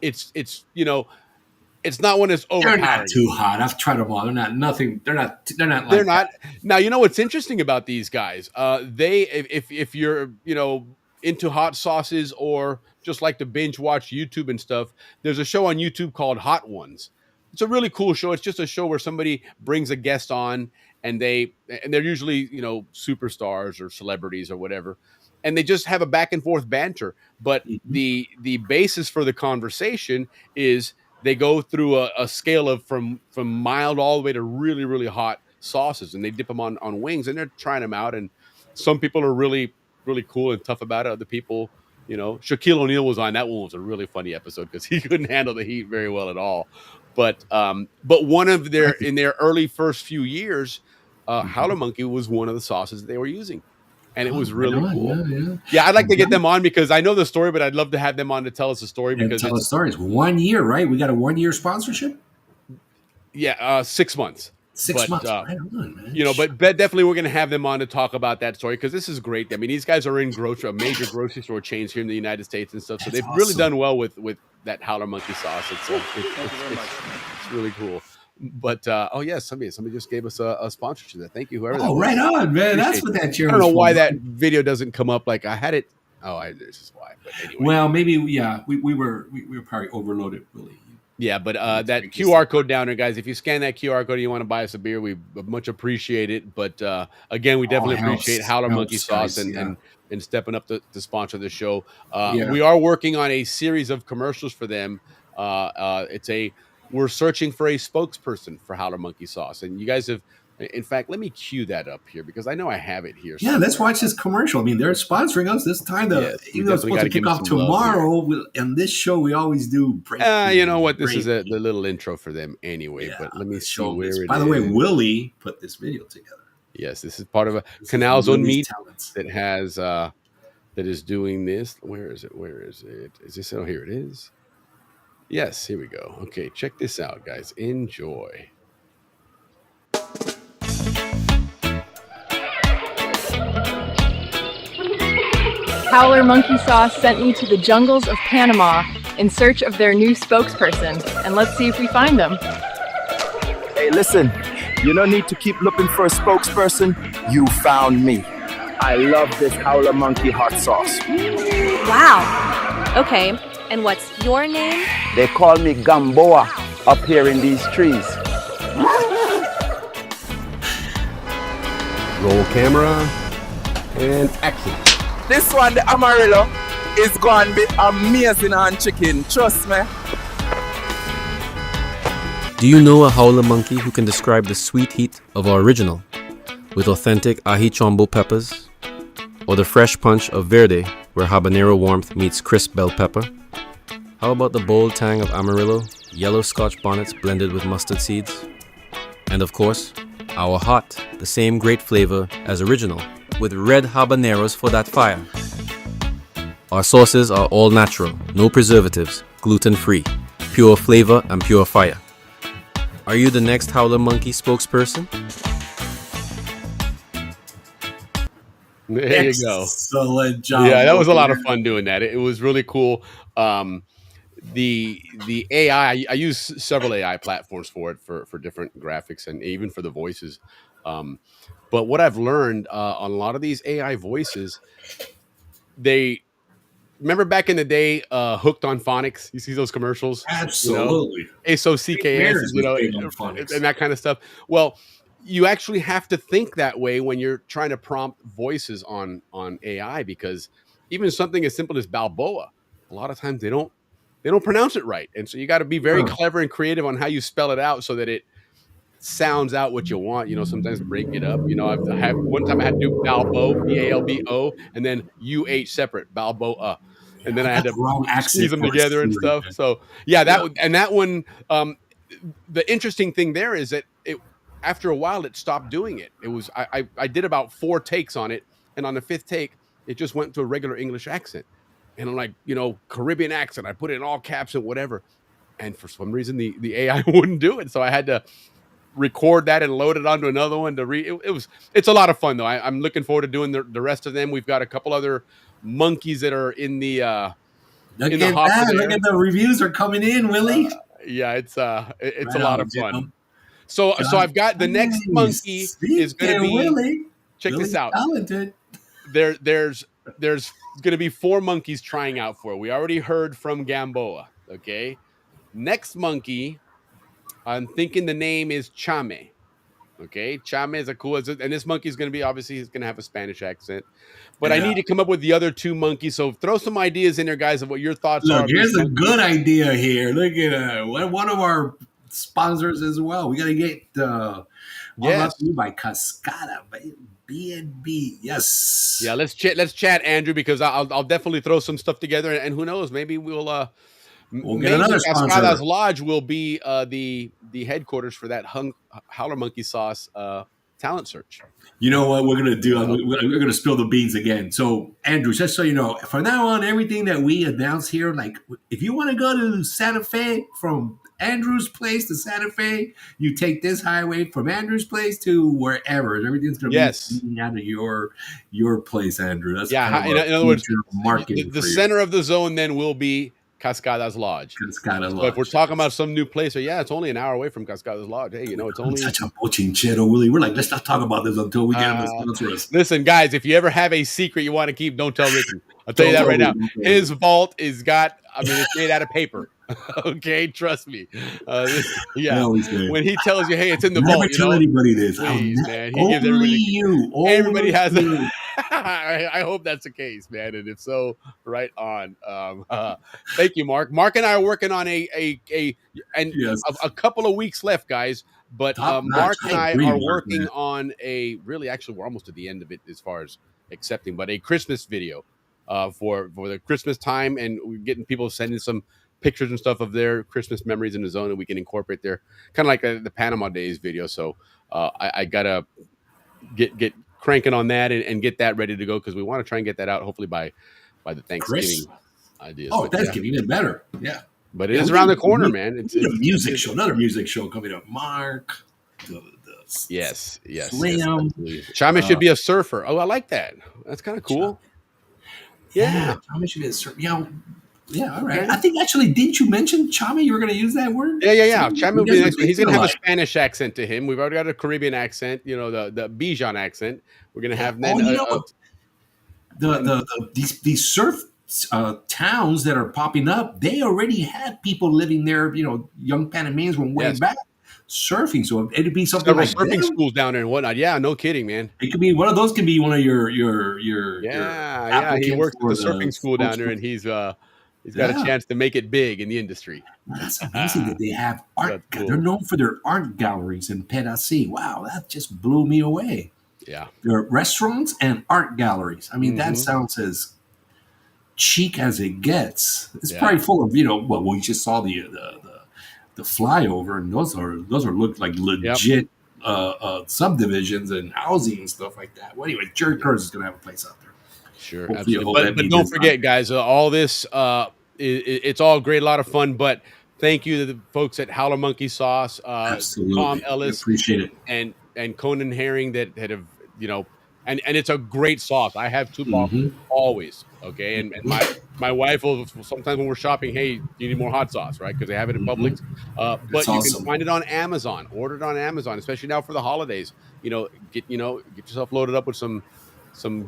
Speaker 7: it's not one that's
Speaker 8: They're not
Speaker 7: overpowering.
Speaker 8: too hot. I've tried them all. They're not nothing. They're not like
Speaker 7: They're not.
Speaker 8: that.
Speaker 7: Now, you know what's interesting about these guys? If you're into hot sauces or just like to binge watch YouTube and stuff, there's a show on YouTube called Hot Ones. It's a really cool show. It's just a show where somebody brings a guest on, and they're usually superstars or celebrities or whatever, and they just have a back and forth banter. But the basis for the conversation is they go through a scale of from mild all the way to really, really hot sauces, and they dip them on wings, and they're trying them out. And some people are really, really cool and tough about it. Other people, Shaquille O'Neal was on. That one was a really funny episode because he couldn't handle the heat very well at all. But one of in their early first few years, Howler Monkey was one of the sauces that they were using. And it was really cool. Yeah, I'd like to get them on because I know the story, but I'd love to have them on to tell us the story. Because
Speaker 8: tell us stories. 1 year, right? We got a 1 year sponsorship.
Speaker 7: Yeah, 6 months.
Speaker 8: 6 months. Right on, man.
Speaker 7: But definitely we're going to have them on to talk about that story because this is great. I mean, these guys are in major grocery store chains here in the United States and stuff. So they've really done well with that Howler Monkey sauce. It's really cool. But somebody just gave us a sponsorship there. Thank you, whoever.
Speaker 8: Oh, right on, man. That's what that chair.
Speaker 7: I don't know why that video doesn't come up. Like I had it. This is why. But anyway.
Speaker 8: Well, maybe we were probably overloaded, really.
Speaker 7: Yeah, but that QR code down there, guys. If you scan that QR code and you want to buy us a beer, we much appreciate it. But again, we definitely appreciate Howler Monkey Sauce and stepping up to sponsor the show. We are working on a series of commercials for them. We're searching for a spokesperson for Howler Monkey Sauce, and you guys have. In fact, let me cue that up here because I know I have it here.
Speaker 8: Yeah, let's watch this commercial. I mean, they're sponsoring us this time. Even though it's supposed to kick off tomorrow, on this show we always do.
Speaker 7: You know what? This is the little intro for them anyway. Yeah, but let me see where it is.
Speaker 8: By the way, Willie put this video together.
Speaker 7: Yes, this is part of a Canal Zone meet that has that is doing this. Where is it? Is this? Oh, here it is. Yes, here we go. Okay, check this out, guys. Enjoy.
Speaker 14: Howler Monkey Sauce sent me to the jungles of Panama in search of their new spokesperson, and let's see if we find them.
Speaker 15: Hey, listen, you don't need to keep looking for a spokesperson. You found me. I love this Howler Monkey hot sauce.
Speaker 6: Wow. Okay, and what's your name?
Speaker 15: They call me Balboa up here in these trees.
Speaker 7: Roll camera and action.
Speaker 15: This one, the Amarillo, is going to be amazing on chicken. Trust me.
Speaker 16: Do you know a Howler Monkey who can describe the sweet heat of our original with authentic ají chombo peppers? Or the fresh punch of verde where habanero warmth meets crisp bell pepper? How about the bold tang of Amarillo, yellow Scotch bonnets blended with mustard seeds? And of course, our hot, the same great flavor as original, with red habaneros for that fire. Our sauces are all natural, no preservatives, gluten-free, pure flavor and pure fire. Are you the next Howler Monkey spokesperson?
Speaker 7: There you go.
Speaker 8: Excellent job.
Speaker 7: Yeah, that was a lot of fun doing that. It was really cool. The AI, I use several AI platforms for it for different graphics and even for the voices. But what I've learned on a lot of these AI voices, they remember back in the day, Hooked on Phonics. You see those commercials?
Speaker 8: Absolutely.
Speaker 7: SOCKS, and that kind of stuff. Well, you actually have to think that way when you're trying to prompt voices on AI, because even something as simple as Balboa, a lot of times they don't pronounce it right, and so you got to be very clever and creative on how you spell it out so that it sounds out what you want. Sometimes break it up. One time I had to do Balbo, Balbo, and then UH separate, Balboa. and then
Speaker 8: I
Speaker 7: I had
Speaker 8: got
Speaker 7: to
Speaker 8: the wrong
Speaker 7: squeeze
Speaker 8: accent
Speaker 7: them
Speaker 8: for a
Speaker 7: together and
Speaker 8: Siri,
Speaker 7: stuff.
Speaker 8: man.
Speaker 7: So yeah, that one. The interesting thing there is that it after a while it stopped doing it. It was I did about 4 takes on it, and on the 5th take, it just went to a regular English accent, and I'm like, Caribbean accent. I put it in all caps and whatever, and for some reason the AI wouldn't do it, so I had to record that and load it onto another one to read. It's a lot of fun though. I'm looking forward to doing the rest of them. We've got a couple other monkeys that are in the
Speaker 8: Look
Speaker 7: in the
Speaker 8: at
Speaker 7: hopper
Speaker 8: that!
Speaker 7: there.
Speaker 8: Look at the reviews are coming in, Willie.
Speaker 7: Yeah, it's
Speaker 8: Right
Speaker 7: a lot
Speaker 8: on,
Speaker 7: of fun.
Speaker 8: Jim.
Speaker 7: So I've got the next monkey is
Speaker 8: Speak
Speaker 7: going to
Speaker 8: there,
Speaker 7: be.
Speaker 8: Willie.
Speaker 7: Check
Speaker 8: Willie's
Speaker 7: this out.
Speaker 8: talented.
Speaker 7: There's going to be 4 monkeys trying out for it. We already heard from Gamboa. Okay, next monkey, I'm thinking the name is Chame. Okay, Chame is a cool, and this monkey is going to be obviously he's going to have a Spanish accent, but I
Speaker 8: Yeah.
Speaker 7: need to come up with the other 2 monkeys. So throw some ideas in there, guys, of what your thoughts are.
Speaker 8: Look,
Speaker 7: Of these
Speaker 8: here's a
Speaker 7: monkeys.
Speaker 8: good idea here. Look at one of our sponsors as well. We got to get all
Speaker 7: Yes.
Speaker 8: up to you by Cascada B&B. Yes.
Speaker 7: Yeah, let's chat, Andrew, because I'll definitely throw some stuff together, and who knows, maybe we'll
Speaker 8: get
Speaker 7: maybe
Speaker 8: another sponsor.
Speaker 7: Cascada's Lodge will be the headquarters for that Howler Monkey Sauce talent search.
Speaker 8: You know what we're gonna do? We're gonna spill the beans again. So, Andrew, just so you know, from now on, everything that we announce here, like if you want to go to Santa Fe from Andrew's place to Santa Fe, you take this highway from Andrew's place to wherever. Everything's gonna be out of your place, Andrew. That's kind of
Speaker 7: in other words,
Speaker 8: marketing.
Speaker 7: the center of the zone then will be Cascada's Lodge.
Speaker 8: Cascada
Speaker 7: So
Speaker 8: Lodge.
Speaker 7: if we're talking about some new place, it's only an hour away from Cascada's Lodge. Hey, it's only
Speaker 8: such a bochinchero, Willie. We're like, let's not talk about this until we get him to sponsor us.
Speaker 7: Listen, guys, if you ever have a secret you want to keep, don't tell Ricky. I'll tell you that right now. His vault it's made out of paper. Okay, trust me. When he tells you, hey, it's in the vault.
Speaker 8: Never tell anybody this.
Speaker 7: Please, man. He
Speaker 8: only
Speaker 7: gives everybody.
Speaker 8: You.
Speaker 7: Everybody has
Speaker 8: you.
Speaker 7: it. I hope that's the case, man. And if so, right on. Thank you, Mark. Mark and I are working on a couple of weeks left, guys. But Mark and I are working on actually, we're almost to the end of it as far as accepting, but a Christmas video for the Christmas time, and we're getting people sending some pictures and stuff of their Christmas memories in the zone, and we can incorporate their kind of like the Panama Days video. So I gotta get cranking on that and get that ready to go, because we want to try and get that out hopefully by the Thanksgiving ideas.
Speaker 8: Oh, Thanksgiving, even better. Yeah.
Speaker 7: But it is around the corner, man. It's
Speaker 8: a music show, another music show coming up. Mark.
Speaker 7: Yes.
Speaker 8: Slam.
Speaker 7: Chame should be a surfer. Oh, I like that. That's kind of cool.
Speaker 8: Yeah. Chame should be a surfer. Yeah, all right. Okay. I think actually, didn't you mention Chame? You were going to use that word?
Speaker 7: Yeah. Chame will be next. He's going to have a Spanish accent to him. We've already got a Caribbean accent, the Bijan accent. We're going to have then
Speaker 8: these surf towns that are popping up, they already had people living there, young Panamanians from way back surfing. So it'd be something like
Speaker 7: surfing schools down there and whatnot. Yeah, no kidding, man.
Speaker 8: It could be one of those. Can be one of your
Speaker 7: He works at the surfing school down there, and he's got a chance to make it big in the industry.
Speaker 8: That's amazing that they have art. Cool. They're known for their art galleries in Pedasi. Wow, that just blew me away.
Speaker 7: Yeah,
Speaker 8: there are restaurants and art galleries. I mean, that sounds as chic as it gets. It's probably full of we just saw the flyover, and those look like legit subdivisions and housing and stuff like that. Well, anyway, Jerry Curtis is going to have a place out there.
Speaker 7: Sure, absolutely. But don't forget, guys, all this it's all great, a lot of fun. But thank you to the folks at Howler Monkey Sauce, Tom Ellis,
Speaker 8: appreciate it,
Speaker 7: and Conan Herring that have and it's a great sauce. I have 2 bottles always. Okay, and my wife will sometimes when we're shopping, hey, you need more hot sauce, right? Because they have it in Publix. But you can find it on Amazon. Order it on Amazon, especially now for the holidays. Get yourself loaded up with some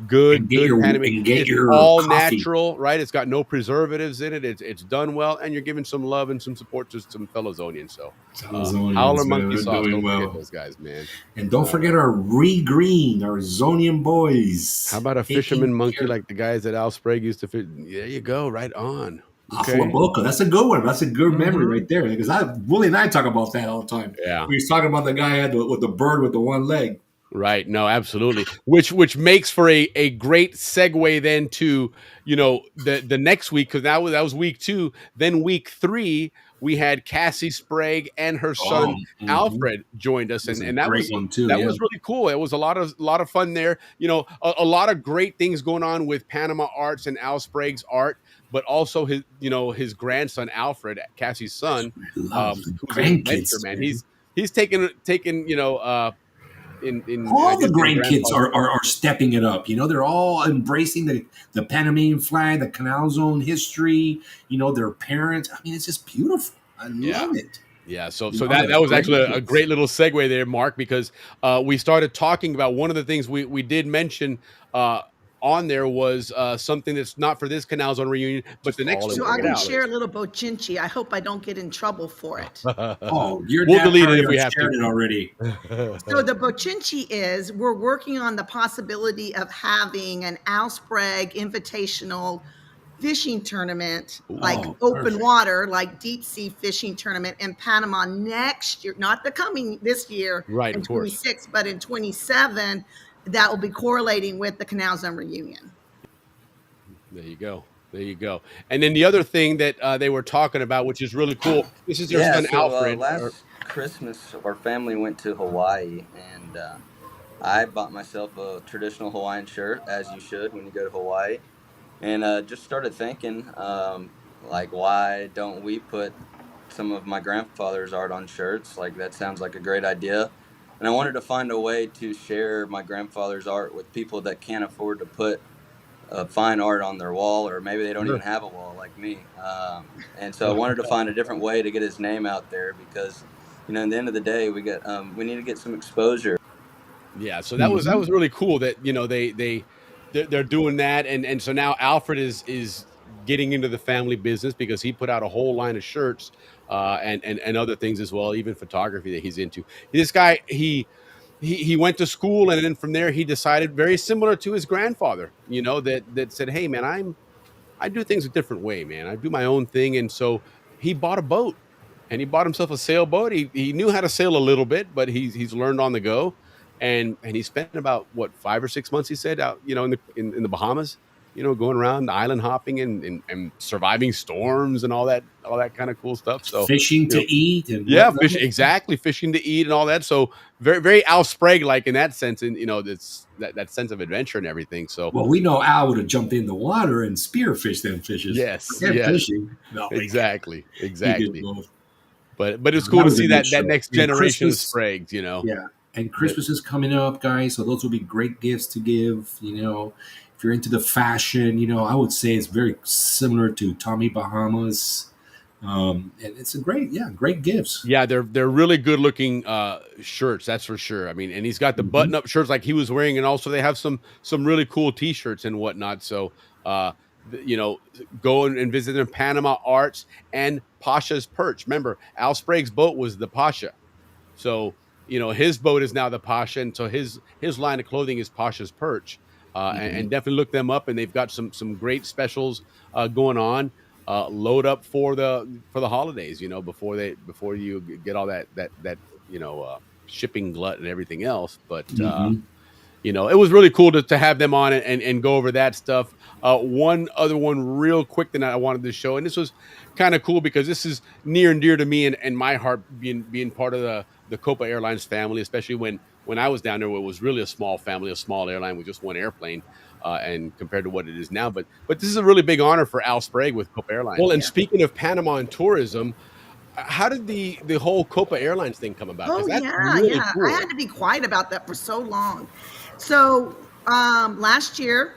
Speaker 7: good Panamanian. It's all coffee. Natural, right? It's got no preservatives in it. It's done well, and you're giving some love and some support to some fellow Zonians. So Howler Monkey Sauce, don't forget those guys, man.
Speaker 8: And don't forget our Green, our Zonian boys.
Speaker 7: How about a fisherman monkey like the guys that Al Sprague used to fish? There you go, right on.
Speaker 8: Okay. Boca. That's a good one. That's a good memory right there. Because Willie and I talk about that all the time.
Speaker 7: Yeah.
Speaker 8: We was talking about the guy with the bird with the one leg.
Speaker 7: Right. No, absolutely. Which makes for a great segue then to, the next week, because that was week 2. Then week 3, we had Cassie Sprague and her
Speaker 8: Oh,
Speaker 7: son Alfred joined us,
Speaker 8: it's a
Speaker 7: and that
Speaker 8: great
Speaker 7: was
Speaker 8: one too.
Speaker 7: that
Speaker 8: Yeah.
Speaker 7: was really cool. It was a lot of fun there. A lot of great things going on with Panama Arts and Al Sprague's art, but also his grandson Alfred, Cassie's son,
Speaker 8: Love the
Speaker 7: who's an adventure
Speaker 8: grandkids,
Speaker 7: man.
Speaker 8: man.
Speaker 7: He's taken in I
Speaker 8: All the
Speaker 7: guess in
Speaker 8: grandkids
Speaker 7: grandfather.
Speaker 8: are stepping it up. They're all embracing the Panamanian flag, the Canal Zone history. Their parents. I mean, it's just beautiful. I love it.
Speaker 7: Yeah, so
Speaker 8: You know,
Speaker 7: that
Speaker 8: the
Speaker 7: was actually a
Speaker 8: grandkids.
Speaker 7: great little segue there, Mark, because we started talking about one of the things we did mention on there was something that's not for this Canal Zone reunion, but the next one.
Speaker 11: So
Speaker 7: Check
Speaker 11: I'm
Speaker 7: it
Speaker 11: going to
Speaker 7: out.
Speaker 11: share a little bochinchi. I hope I don't get in trouble for it.
Speaker 8: Oh, your
Speaker 7: We'll
Speaker 8: dad
Speaker 7: delete it
Speaker 8: probably
Speaker 7: if we have
Speaker 8: shared
Speaker 7: to.
Speaker 8: it already.
Speaker 11: So the bochinchi is we're working on the possibility of having an Al Sprague invitational fishing tournament, like open
Speaker 8: perfect.
Speaker 11: water, like deep sea fishing tournament in Panama next year, not this year
Speaker 7: Right,
Speaker 11: in
Speaker 7: of course.
Speaker 11: 26, but in 27, that will be correlating with the Canal Zone reunion.
Speaker 7: There you go. There you go. And then the other thing that they were talking about, which is really cool, this is their
Speaker 17: Yeah,
Speaker 7: son
Speaker 17: so
Speaker 7: Alfred.
Speaker 17: last Christmas, our family went to Hawaii, and I bought myself a traditional Hawaiian shirt, as you should when you go to Hawaii, and just started thinking, like, why don't we put some of my grandfather's art on shirts? Like, that sounds like a great idea. And I wanted to find a way to share my grandfather's art with people that can't afford to put fine art on their wall, or maybe they don't
Speaker 7: Sure.
Speaker 17: even have a wall like me. And so I wanted to find a different way to get his name out there because, at the end of the day, we need to get some exposure.
Speaker 7: Yeah, so that was really cool that they're doing that, and so now Alfred is getting into the family business because he put out a whole line of shirts and other things as well, even photography that he's into. This guy he went to school, and then from there he decided, very similar to his grandfather, that said, "Hey man, I do things a different way, man. I do my own thing." And so he bought a boat, and he bought himself a sailboat. He knew how to sail a little bit, but he's learned on the go. And he spent about what 5 or 6 months, he said, out, in the Bahamas, going around island hopping and surviving storms and all that kind of cool stuff. So
Speaker 8: Fishing to eat and
Speaker 7: yeah,
Speaker 8: whatnot.
Speaker 7: fishing to eat and all that. So very, very Al Sprague like in that sense, and that sense of adventure and everything. So
Speaker 8: Well, we know Al would have jumped in the water and spearfished them fishes.
Speaker 7: yes,
Speaker 8: Forget
Speaker 7: yes.
Speaker 8: fishing. No,
Speaker 7: Exactly.
Speaker 8: he did
Speaker 7: Exactly.
Speaker 8: both.
Speaker 7: But it's cool to
Speaker 8: was a
Speaker 7: see
Speaker 8: good
Speaker 7: that
Speaker 8: show.
Speaker 7: next
Speaker 8: And
Speaker 7: generation of
Speaker 8: Christmas-
Speaker 7: Spragues,
Speaker 8: Yeah, and Christmas is coming up, guys. So those will be great gifts to give. If you're into the fashion, I would say it's very similar to Tommy Bahamas. And it's great gifts.
Speaker 7: Yeah, they're really good looking shirts, that's for sure. I mean, and he's got the button up shirts like he was wearing, and also they have some really cool t-shirts and whatnot. So go and visit them, Panama Arts and Pasha's Perch. Remember, Al Sprague's boat was the Pasha. So, his boat is now the Pasha, and so his line of clothing is Pasha's Perch. And definitely look them up, and they've got some great specials going on. Load up for the holidays, before you get all that shipping glut and everything else. But it was really cool to have them on and go over that stuff. One other one real quick that I wanted to show, and this was kind of cool because this is near and dear to me and my heart, being part of the Copa Airlines family, especially when I was down there, where it was really a small family, a small airline with just one airplane, and compared to what it is now. But this is a really big honor for Al Sprague with Copa Airlines. Well, and speaking of Panama and tourism, how did the whole Copa Airlines thing come about? 'Cause that's really cool.
Speaker 11: I had to be quiet about that for so long. So last year,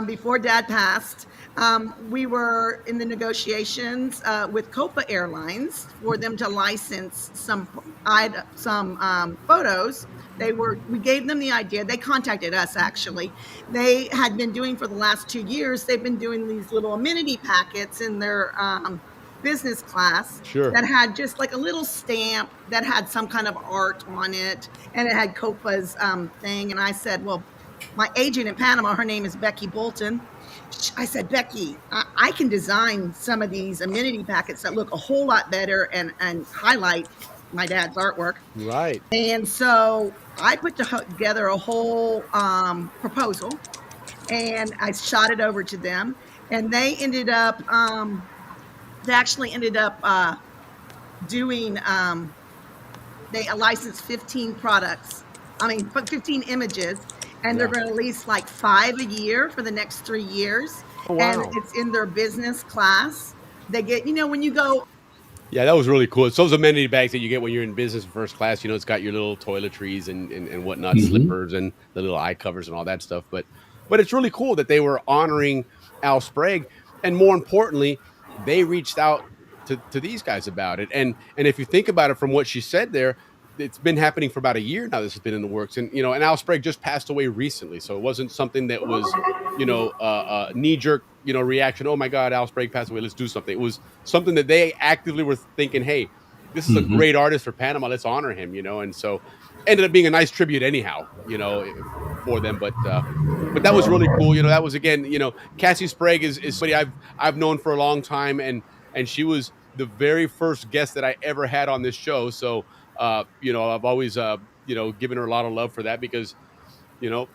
Speaker 11: before Dad passed, we were in the negotiations with Copa Airlines for them to license some photos. We gave them the idea. They contacted us, actually. They had been doing, for the last 2 years, they've been doing these little amenity packets in their business class.
Speaker 7: Sure.
Speaker 11: That had just like a little stamp that had some kind of art on it, and it had Copa's thing. And I said, well, my agent in Panama, her name is Becky Bolton. I said, Becky, I can design some of these amenity packets that look a whole lot better and highlight my dad's artwork.
Speaker 7: Right.
Speaker 11: And so I put together a whole proposal, and I shot it over to them, and they ended up they actually ended up doing they licensed 15 products. I mean, 15 images, and they're
Speaker 7: Yeah.
Speaker 11: going to release like 5 a year for the next 3 years.
Speaker 7: Oh,
Speaker 11: And
Speaker 7: wow.
Speaker 11: it's in their business class. They get, when you go.
Speaker 7: Yeah, that was really cool. It's those amenity bags that you get when you're in business first class. It's got your little toiletries and whatnot,
Speaker 8: Mm-hmm.
Speaker 7: slippers and the little eye covers and all that stuff. But it's really cool that they were honoring Al Sprague, and more importantly, they reached out to these guys about it. And if you think about it from what she said there, it's been happening for about a year now. This has been in the works, and Al Sprague just passed away recently, so it wasn't something that was knee jerk reaction. Oh my God, Al Sprague passed away. Let's do something. It was something that they actively were thinking, hey, this is a
Speaker 8: Mm-hmm.
Speaker 7: great artist for Panama. Let's honor him, and so ended up being a nice tribute anyhow, for them. But that was really cool. That was again, Cassie Sprague is somebody I've known for a long time, and she was the very first guest that I ever had on this show. So I've always given her a lot of love for that because you know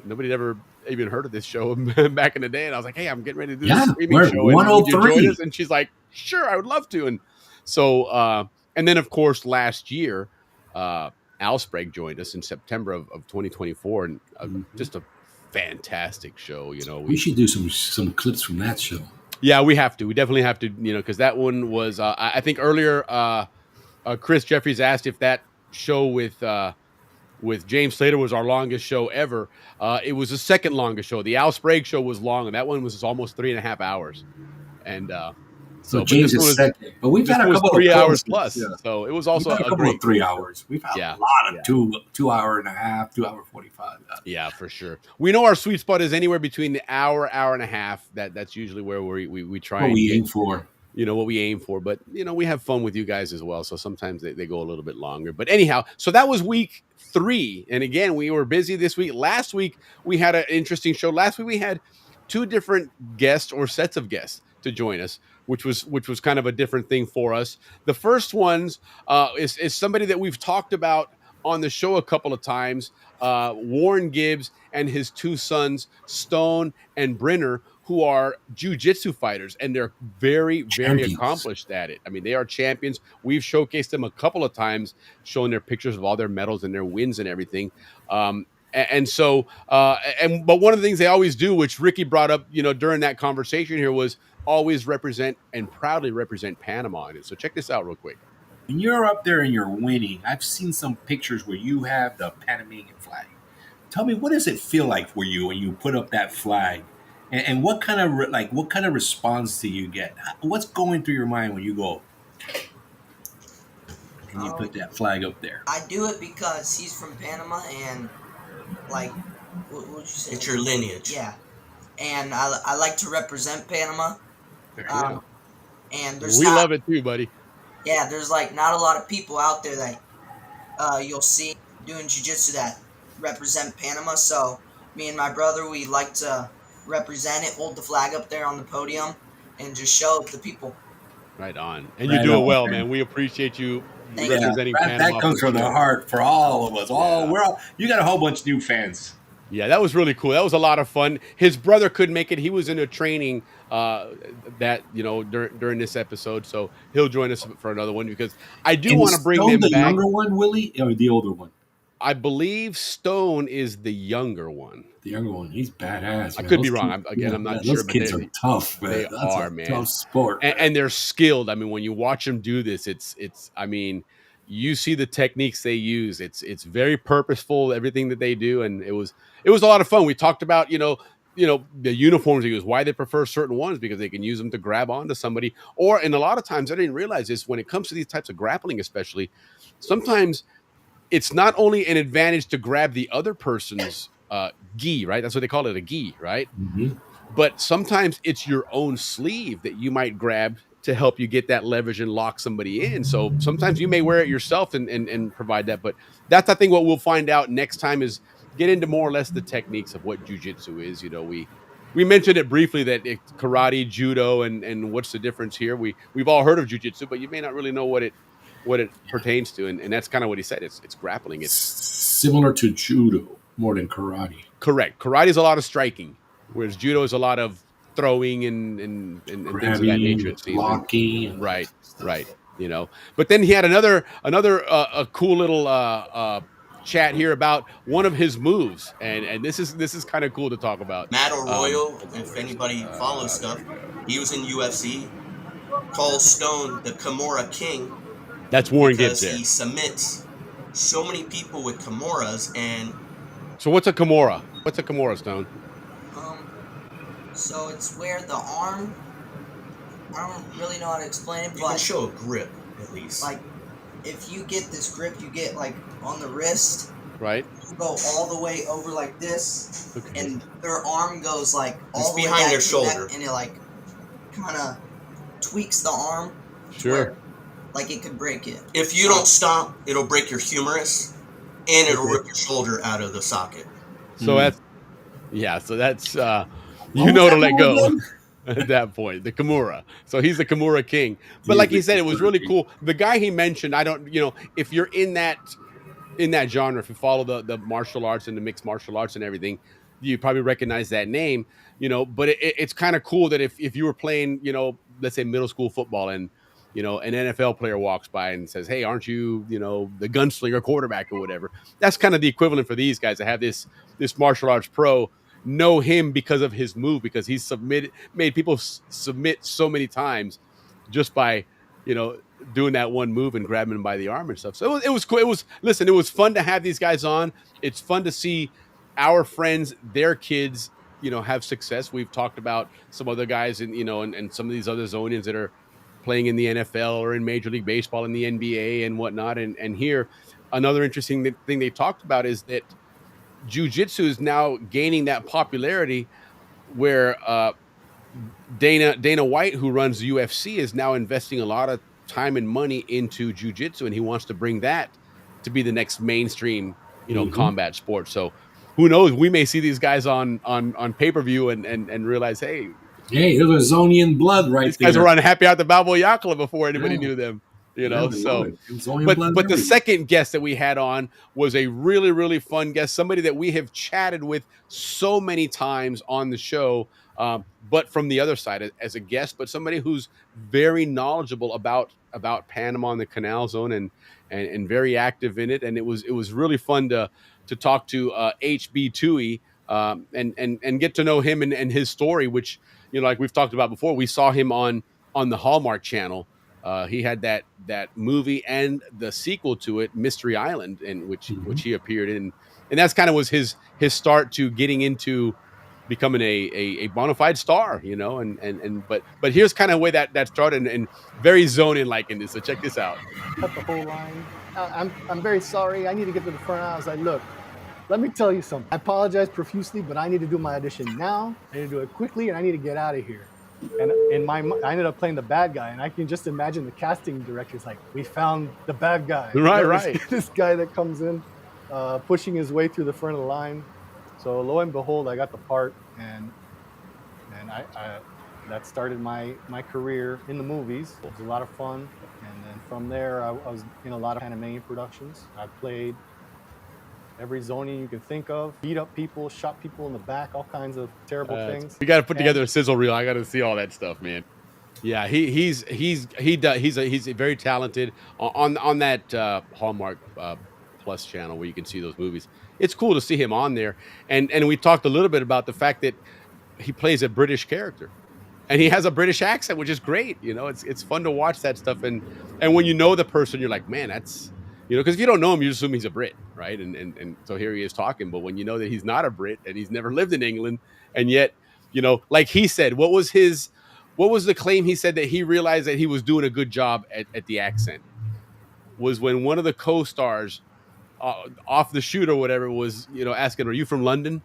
Speaker 7: nobody had ever even heard of this show back in the day. And I was like, hey, I'm getting ready to do this
Speaker 8: Yeah,
Speaker 7: streaming
Speaker 8: we're at
Speaker 7: show. And would you join
Speaker 8: 103.
Speaker 7: us? And she's like, sure, I would love to. And so, and then of course, last year, Al Sprague joined us in September of 2024. And just a fantastic show.
Speaker 8: We should do some clips from that show.
Speaker 7: Yeah, we have to. We definitely have to, because that one was, I think earlier, Chris Jeffries asked if that show with James Slater was our longest show ever. It was the second longest show. The Al Sprague show was long, and that one was almost 3.5 hours. And
Speaker 8: so James is second, but we've had a couple of
Speaker 7: 3 hours
Speaker 8: close,
Speaker 7: plus.
Speaker 8: yeah.
Speaker 7: So it was also
Speaker 8: a couple of 3 hours. We've had a lot of 2 hour and a half, 2 hour 45.
Speaker 7: Yeah, for sure. We know our sweet spot is anywhere between the hour and a half. That's usually where we try.
Speaker 8: What we aim for.
Speaker 7: What we aim for, but we have fun with you guys as well. So sometimes they go a little bit longer. But anyhow, so that was week 3, and again we were busy this week. Last week we had an interesting show. Last week we had 2 different guests or sets of guests to join us, which was kind of a different thing for us. The first ones is somebody that we've talked about on the show a couple of times, Warren Gibbs and his 2 sons, Stone and Brenner, who are jiu-jitsu fighters, and they're very, very accomplished at it. I mean, they are champions. We've showcased them a couple of times, showing their pictures of all their medals and their wins and everything. But one of the things they always do, which Ricky brought up, during that conversation here, was always represent and proudly represent Panama in it. So check this out real quick.
Speaker 8: When you're up there and you're winning, I've seen some pictures where you have the Panamanian flag. Tell me, what does it feel like for you when you put up that flag? And what kind of response do you get? What's going through your mind when you go and you put that flag up there?
Speaker 18: I do it because he's from Panama, and what would you say? It's your lineage. Yeah, and I like to represent Panama. And
Speaker 7: we love it too, buddy.
Speaker 18: Yeah, there's not a lot of people out there that you'll see doing jiu-jitsu that represent Panama. So me and my brother, we like to represent it, hold the flag up there on the podium, and just show it to people.
Speaker 7: Right on. And you do it well, man. We appreciate you representing Panama.
Speaker 8: That comes from the heart for all of us. You got a whole bunch of new fans.
Speaker 7: Yeah, that was really cool. That was a lot of fun. His brother couldn't make it. He was in a training during this episode, so he'll join us for another one because I do want to bring them
Speaker 8: back. The
Speaker 7: younger
Speaker 8: one, Willie, or the older one?
Speaker 7: I believe Stone is the younger one.
Speaker 8: The younger one, he's badass.
Speaker 7: I could be wrong. I'm not sure.
Speaker 8: Those kids are tough, man.
Speaker 7: They are, man.
Speaker 8: Tough sport,
Speaker 7: and they're skilled. I mean, when you watch them do this, it's. I mean, you see the techniques they use. It's very purposeful. Everything that they do, and it was a lot of fun. We talked about the uniforms they use, why they prefer certain ones, because they can use them to grab onto somebody. And a lot of times I didn't realize this when it comes to these types of grappling, especially sometimes. It's not only an advantage to grab the other person's gi, right? That's what they call it, a gi, right?
Speaker 8: Mm-hmm.
Speaker 7: But sometimes it's your own sleeve that you might grab to help you get that leverage and lock somebody in. So sometimes you may wear it yourself and provide that. But that's, I think, what we'll find out next time is get into more or less the techniques of what jiu-jitsu is. We mentioned it briefly that karate, judo, and what's the difference here. We've all heard of jiu-jitsu, but you may not really know what what it pertains to, and that's kind of what he said. It's grappling. It's
Speaker 8: similar to judo more than karate.
Speaker 7: correct. Karate is a lot of striking, whereas judo is a lot of throwing and things of that nature.
Speaker 8: Grabbing,
Speaker 7: It seems.
Speaker 8: blocking.
Speaker 7: Right, right. You know, but then he had another a cool little chat here about one of his moves, and this is kind of cool to talk about.
Speaker 19: Matt Arroyo, if anybody follows stuff, he was in UFC. Calls Stone the Kimura King
Speaker 7: That's Warren
Speaker 19: because
Speaker 7: Gibbs there.
Speaker 19: he submits so many people with Kimuras, and
Speaker 7: So what's a Kimura? What's a Kimura, Stone?
Speaker 18: So it's where the arm. I don't really know how to explain it,
Speaker 19: you
Speaker 18: but
Speaker 19: can show a grip at least.
Speaker 18: like if you get this grip, you get like on the wrist.
Speaker 7: Right.
Speaker 18: You go all the way over like this,
Speaker 7: Okay.
Speaker 18: and their arm goes like all
Speaker 19: It's
Speaker 18: the way
Speaker 19: behind
Speaker 18: back
Speaker 19: their
Speaker 18: to the neck,
Speaker 19: shoulder.
Speaker 18: and it like kind of tweaks the arm.
Speaker 7: Sure.
Speaker 18: Like it could break it.
Speaker 19: If you don't stop, it'll break your humerus, and it'll rip your shoulder out of the socket.
Speaker 7: So that's so that's you know to let go at that point. The Kimura. So he's the Kimura king. But like he said, it was really cool. The guy he mentioned, I don't, if you're in that genre, if you follow the martial arts and the mixed martial arts and everything, you probably recognize that name, but it's kind of cool that if you were playing, let's say middle school football, and an NFL player walks by and says, "Hey, aren't you, the gunslinger quarterback or whatever?" That's kind of the equivalent for these guys to have this martial arts pro know him because of his move, because he's made people submit so many times just by, doing that one move and grabbing him by the arm and stuff. So it was cool. It was fun to have these guys on. It's fun to see our friends, their kids, have success. We've talked about some other guys and some of these other Zonians that are playing in the NFL or in Major League Baseball in the NBA and whatnot. And here, another interesting thing they talked about is that jiu-jitsu is now gaining that popularity where Dana White, who runs the UFC, is now investing a lot of time and money into jiu-jitsu, and he wants to bring that to be the next mainstream, combat sport. So who knows? We may see these guys on pay-per-view and realize, hey,
Speaker 8: it was Zonian blood right there.
Speaker 7: These guys were on Happy Out the Balboa Yacht Club before anybody knew them.
Speaker 8: So,
Speaker 7: but the second guest that we had on was a really, really fun guest, somebody that we have chatted with so many times on the show, but from the other side as a guest, but somebody who's very knowledgeable about Panama and the Canal Zone and very active in it. And it was really fun to talk to HB Tui and get to know him and his story, which, like we've talked about before, we saw him on the Hallmark Channel. He had that movie and the sequel to it, Mystery Island, in which he appeared in, and that's kind of was his start to getting into becoming a bona fide star, but here's kind of the way that started, and very Zonian like in this. So check this out.
Speaker 20: Cut the whole line. I'm very sorry. I need to get to the front. I was like, look, let me tell you something. I apologize profusely, but I need to do my audition now. I need to do it quickly, and I need to get out of here. And I ended up playing the bad guy, and I can just imagine the casting director's like, we found the bad guy.
Speaker 7: Right.
Speaker 20: This guy that comes in, pushing his way through the front of the line. So lo and behold, I got the part, and I that started my career in the movies. It was a lot of fun, and then from there, I was in a lot of Panamanian productions. I played every Zonian you can think of, beat up people, shot people in the back, all kinds of terrible things.
Speaker 7: We got to put together a sizzle reel. I got to see all that stuff, man. Yeah, he's very talented on that Hallmark Plus channel where you can see those movies. It's cool to see him on there, and we talked a little bit about the fact that he plays a British character, and he has a British accent, which is great. It's fun to watch that stuff, and when you know the person, you're like, man, that's. Because if you don't know him, you assume he's a Brit, right? And so here he is talking. But when you know that he's not a Brit and he's never lived in England, and yet, like he said, what was the claim he said that he realized that he was doing a good job at the accent? Was when one of the co-stars off the shoot or whatever was, asking, "Are you from London?"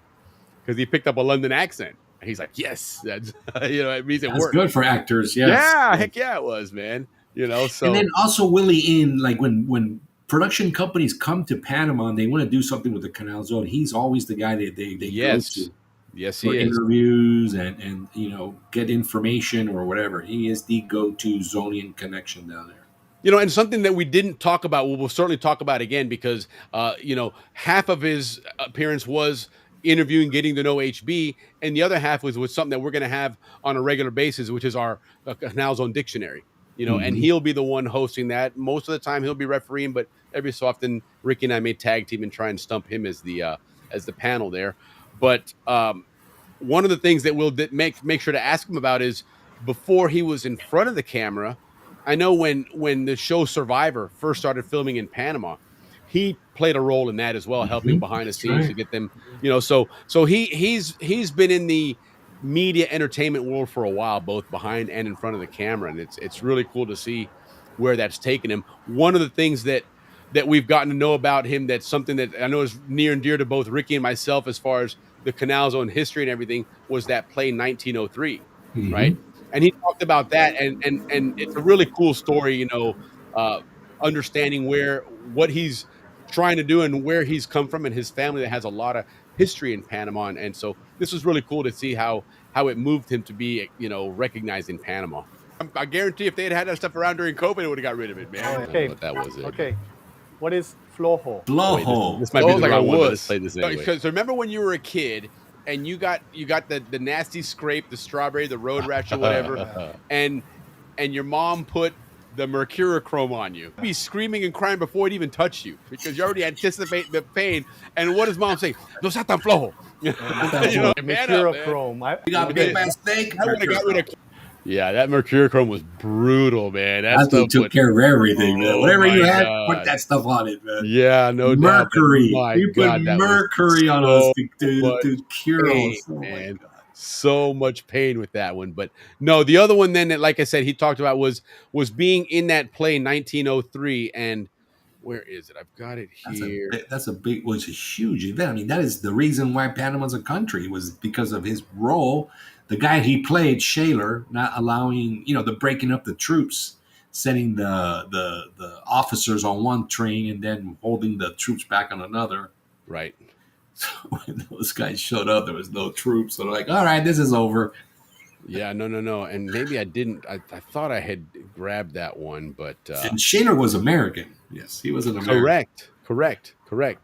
Speaker 7: Because he picked up a London accent. And he's like, "Yes, that's it means it
Speaker 8: That's
Speaker 7: worked."
Speaker 8: good for actors, yes.
Speaker 7: Yeah, heck yeah, it was, man. So
Speaker 8: and then also Willie in like when production companies come to Panama and they want to do something with the Canal Zone, he's always the guy that they go to.
Speaker 7: Yes,
Speaker 8: for
Speaker 7: he is.
Speaker 8: interviews and get information or whatever. He is the go-to Zonian connection down there.
Speaker 7: You know, and something that we didn't talk about, we'll certainly talk about again because, you know, half of his appearance was interviewing, getting to know HB, and the other half was something that we're going to have on a regular basis, which is our Canal Zone dictionary. You know, and
Speaker 8: Mhm.
Speaker 7: he'll be the one hosting that. Most of the time, he'll be refereeing, but every so often, Ricky and I may tag team and try and stump him as the panel there. But one of the things that we'll make sure to ask him about is before he was in front of the camera. I know when the show Survivor first started filming in Panama, he played a role in that as well, helping
Speaker 8: Mhm.
Speaker 7: behind the
Speaker 8: That's
Speaker 7: scenes to
Speaker 8: right.
Speaker 7: get them, you know. So he's been in the media entertainment world for a while, both behind and in front of the camera, and it's really cool to see where that's taken him. One of the things that we've gotten to know about him that's something that I know is near and dear to both Ricky and myself as far as the Canal Zone history and everything was that play 1903, right?
Speaker 8: Mhm.
Speaker 7: And he talked about that, and it's a really cool story, you know, uh, understanding what he's trying to do and where he's come from and his family that has a lot of history in Panama, and so this was really cool to see how it moved him to be, you know, recognized in Panama. I guarantee if they had that stuff around during COVID, they would have got rid of it, man. I don't know
Speaker 20: Okay.
Speaker 7: what that was there.
Speaker 20: Okay. What is flojo?
Speaker 7: Oh wait,
Speaker 8: Bloho.
Speaker 7: this might be
Speaker 10: Sounds
Speaker 7: the
Speaker 10: like a
Speaker 7: wrong one, but let's
Speaker 10: wuss.
Speaker 7: play this anyway. So remember when you were a kid and you got the nasty scrape, the strawberry, the road rash, or whatever, and your mom put the mercurochrome on you. You'd be screaming and crying before it even touched you because you already anticipate the pain. And what does mom say? No seas tan flojo. You know, man up, man.
Speaker 20: Mercurochrome.
Speaker 8: We got big man steak.
Speaker 7: I would have got rid of. Yeah, that mercurochrome was brutal, man. That
Speaker 8: That thing
Speaker 7: stuff
Speaker 8: took
Speaker 7: would.
Speaker 8: care of everything, man.
Speaker 7: Oh
Speaker 8: Whatever you
Speaker 7: my
Speaker 8: had, put
Speaker 7: god.
Speaker 8: that stuff on it, man.
Speaker 7: Yeah, no doubt. But
Speaker 8: Mercury.
Speaker 7: my
Speaker 8: You put
Speaker 7: god, that was
Speaker 8: mercury on us
Speaker 7: so much
Speaker 8: to cure
Speaker 7: pain,
Speaker 8: us. Oh my
Speaker 7: man.
Speaker 8: god.
Speaker 7: So much pain with that one. But no, the other one then that, like I said, he talked about was being in that play 1903. And where is it? I've got it here.
Speaker 8: That's a big, was a huge event. I mean, that is the reason why Panama's a country was because of his role. The guy he played, Shaler, not allowing, you know, the breaking up the troops, sending the officers on one train and then holding the troops back on another.
Speaker 7: Right.
Speaker 8: So when those guys showed up, there was no troops. So they're like, all right, this is over.
Speaker 7: Yeah, no. And maybe I didn't. I thought I had grabbed that one, but
Speaker 8: And Shaler was American. Yes, he was an American.
Speaker 7: correct.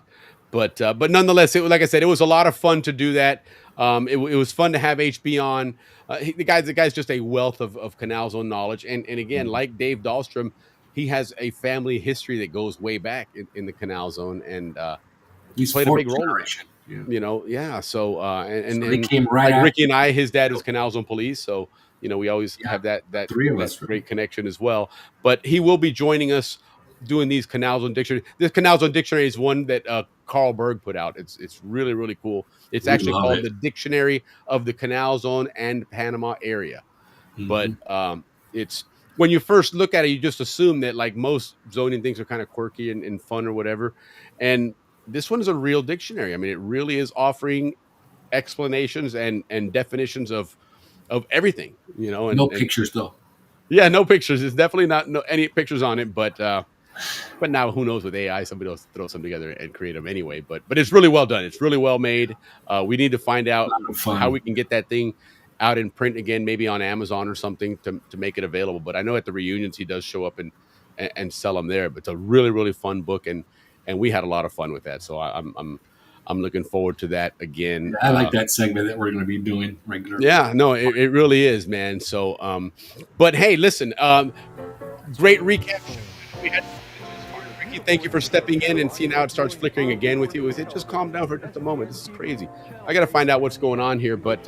Speaker 7: But nonetheless, it was, like I said, it was a lot of fun to do that. It was fun to have HB on. The guy's just a wealth of Canal Zone knowledge, and again, like Dave Dahlstrom, he has a family history that goes way back in the Canal Zone, and
Speaker 8: He's
Speaker 7: played a
Speaker 8: fourth
Speaker 7: big role in it.
Speaker 8: generation. Yeah.
Speaker 7: You know, yeah. So and
Speaker 8: So they came right
Speaker 7: like
Speaker 8: after.
Speaker 7: Ricky and I, his dad was Canal Zone police, so you know we always have that
Speaker 8: three of
Speaker 7: that
Speaker 8: us, right?
Speaker 7: great connection as well. But he will be joining us doing these Canal Zone dictionary. This Canal Zone dictionary is one that Carl Berg put out. It's really cool. It's
Speaker 8: We
Speaker 7: actually
Speaker 8: love
Speaker 7: called
Speaker 8: it.
Speaker 7: the Dictionary of the Canal Zone and Panama Area. But it's when you first look at it, you just assume that like most zoning things are kind of quirky and fun or whatever. And this one is a real dictionary. I mean, it really is offering explanations and definitions of everything, you know. And
Speaker 8: No pictures though.
Speaker 7: Yeah, no pictures. It's definitely not any pictures on it, but now who knows with AI, somebody else throw some together and create them anyway. But it's really well done. It's really well made. We need to find out how we can get that thing out in print again, maybe on Amazon or something to make it available. But I know at the reunions he does show up and sell them there. But it's a really fun book, and we had a lot of fun with that. So I'm looking forward to that again.
Speaker 8: I like that segment that we're going to be doing regularly.
Speaker 7: Yeah, no, it really is, man. So, but hey, listen, great recap. We had Ricky, thank you for stepping in and seeing how it starts flickering again with you. It just calm down for just a moment. This is crazy. I got to find out what's going on here, but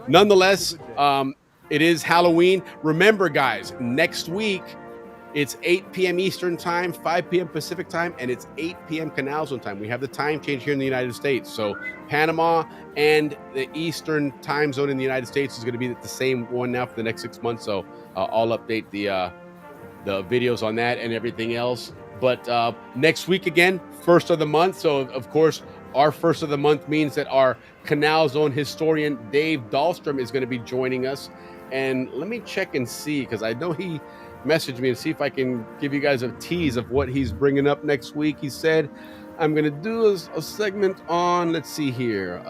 Speaker 7: nonetheless, it is Halloween. Remember, guys, next week. It's 8 p.m. Eastern time, 5 p.m. Pacific time, and it's 8 p.m. Canal Zone time. We have the time change here in the United States. So Panama and the Eastern time zone in the United States is going to be the same one now for the next 6 months. So I'll update the videos on that and everything else. But next week again, first of the month. So of course, our first of the month means that our Canal Zone historian Dave Dahlstrom is going to be joining us. And let me check and see, because I know he message me and see if I can give you guys a tease of what he's bringing up next week. He said, I'm going to do a segment on, let's see here,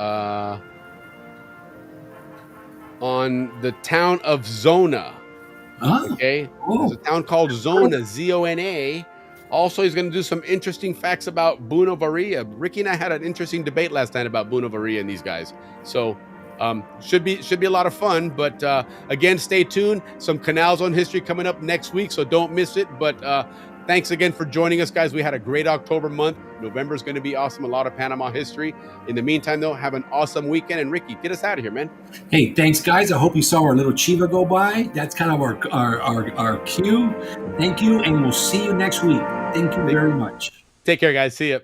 Speaker 7: on the town of Zona. Okay. There's a town called Zona, Z-O-N-A. Also, he's going to do some interesting facts about Buenaventura. Ricky and I had an interesting debate last night about Buenaventura and these guys. So should be a lot of fun. But again, stay tuned. Some Canal Zone history coming up next week, so don't miss it. But thanks again for joining us, guys. We had a great October month. November is going to be awesome. A lot of Panama history. In the meantime, though, have an awesome weekend. And Ricky, get us out of here, man.
Speaker 8: Hey, thanks, guys. I hope you saw our little Chiva go by. That's kind of our cue. Thank you, and we'll see you next week. Thank you very much.
Speaker 7: Take care, guys. See ya.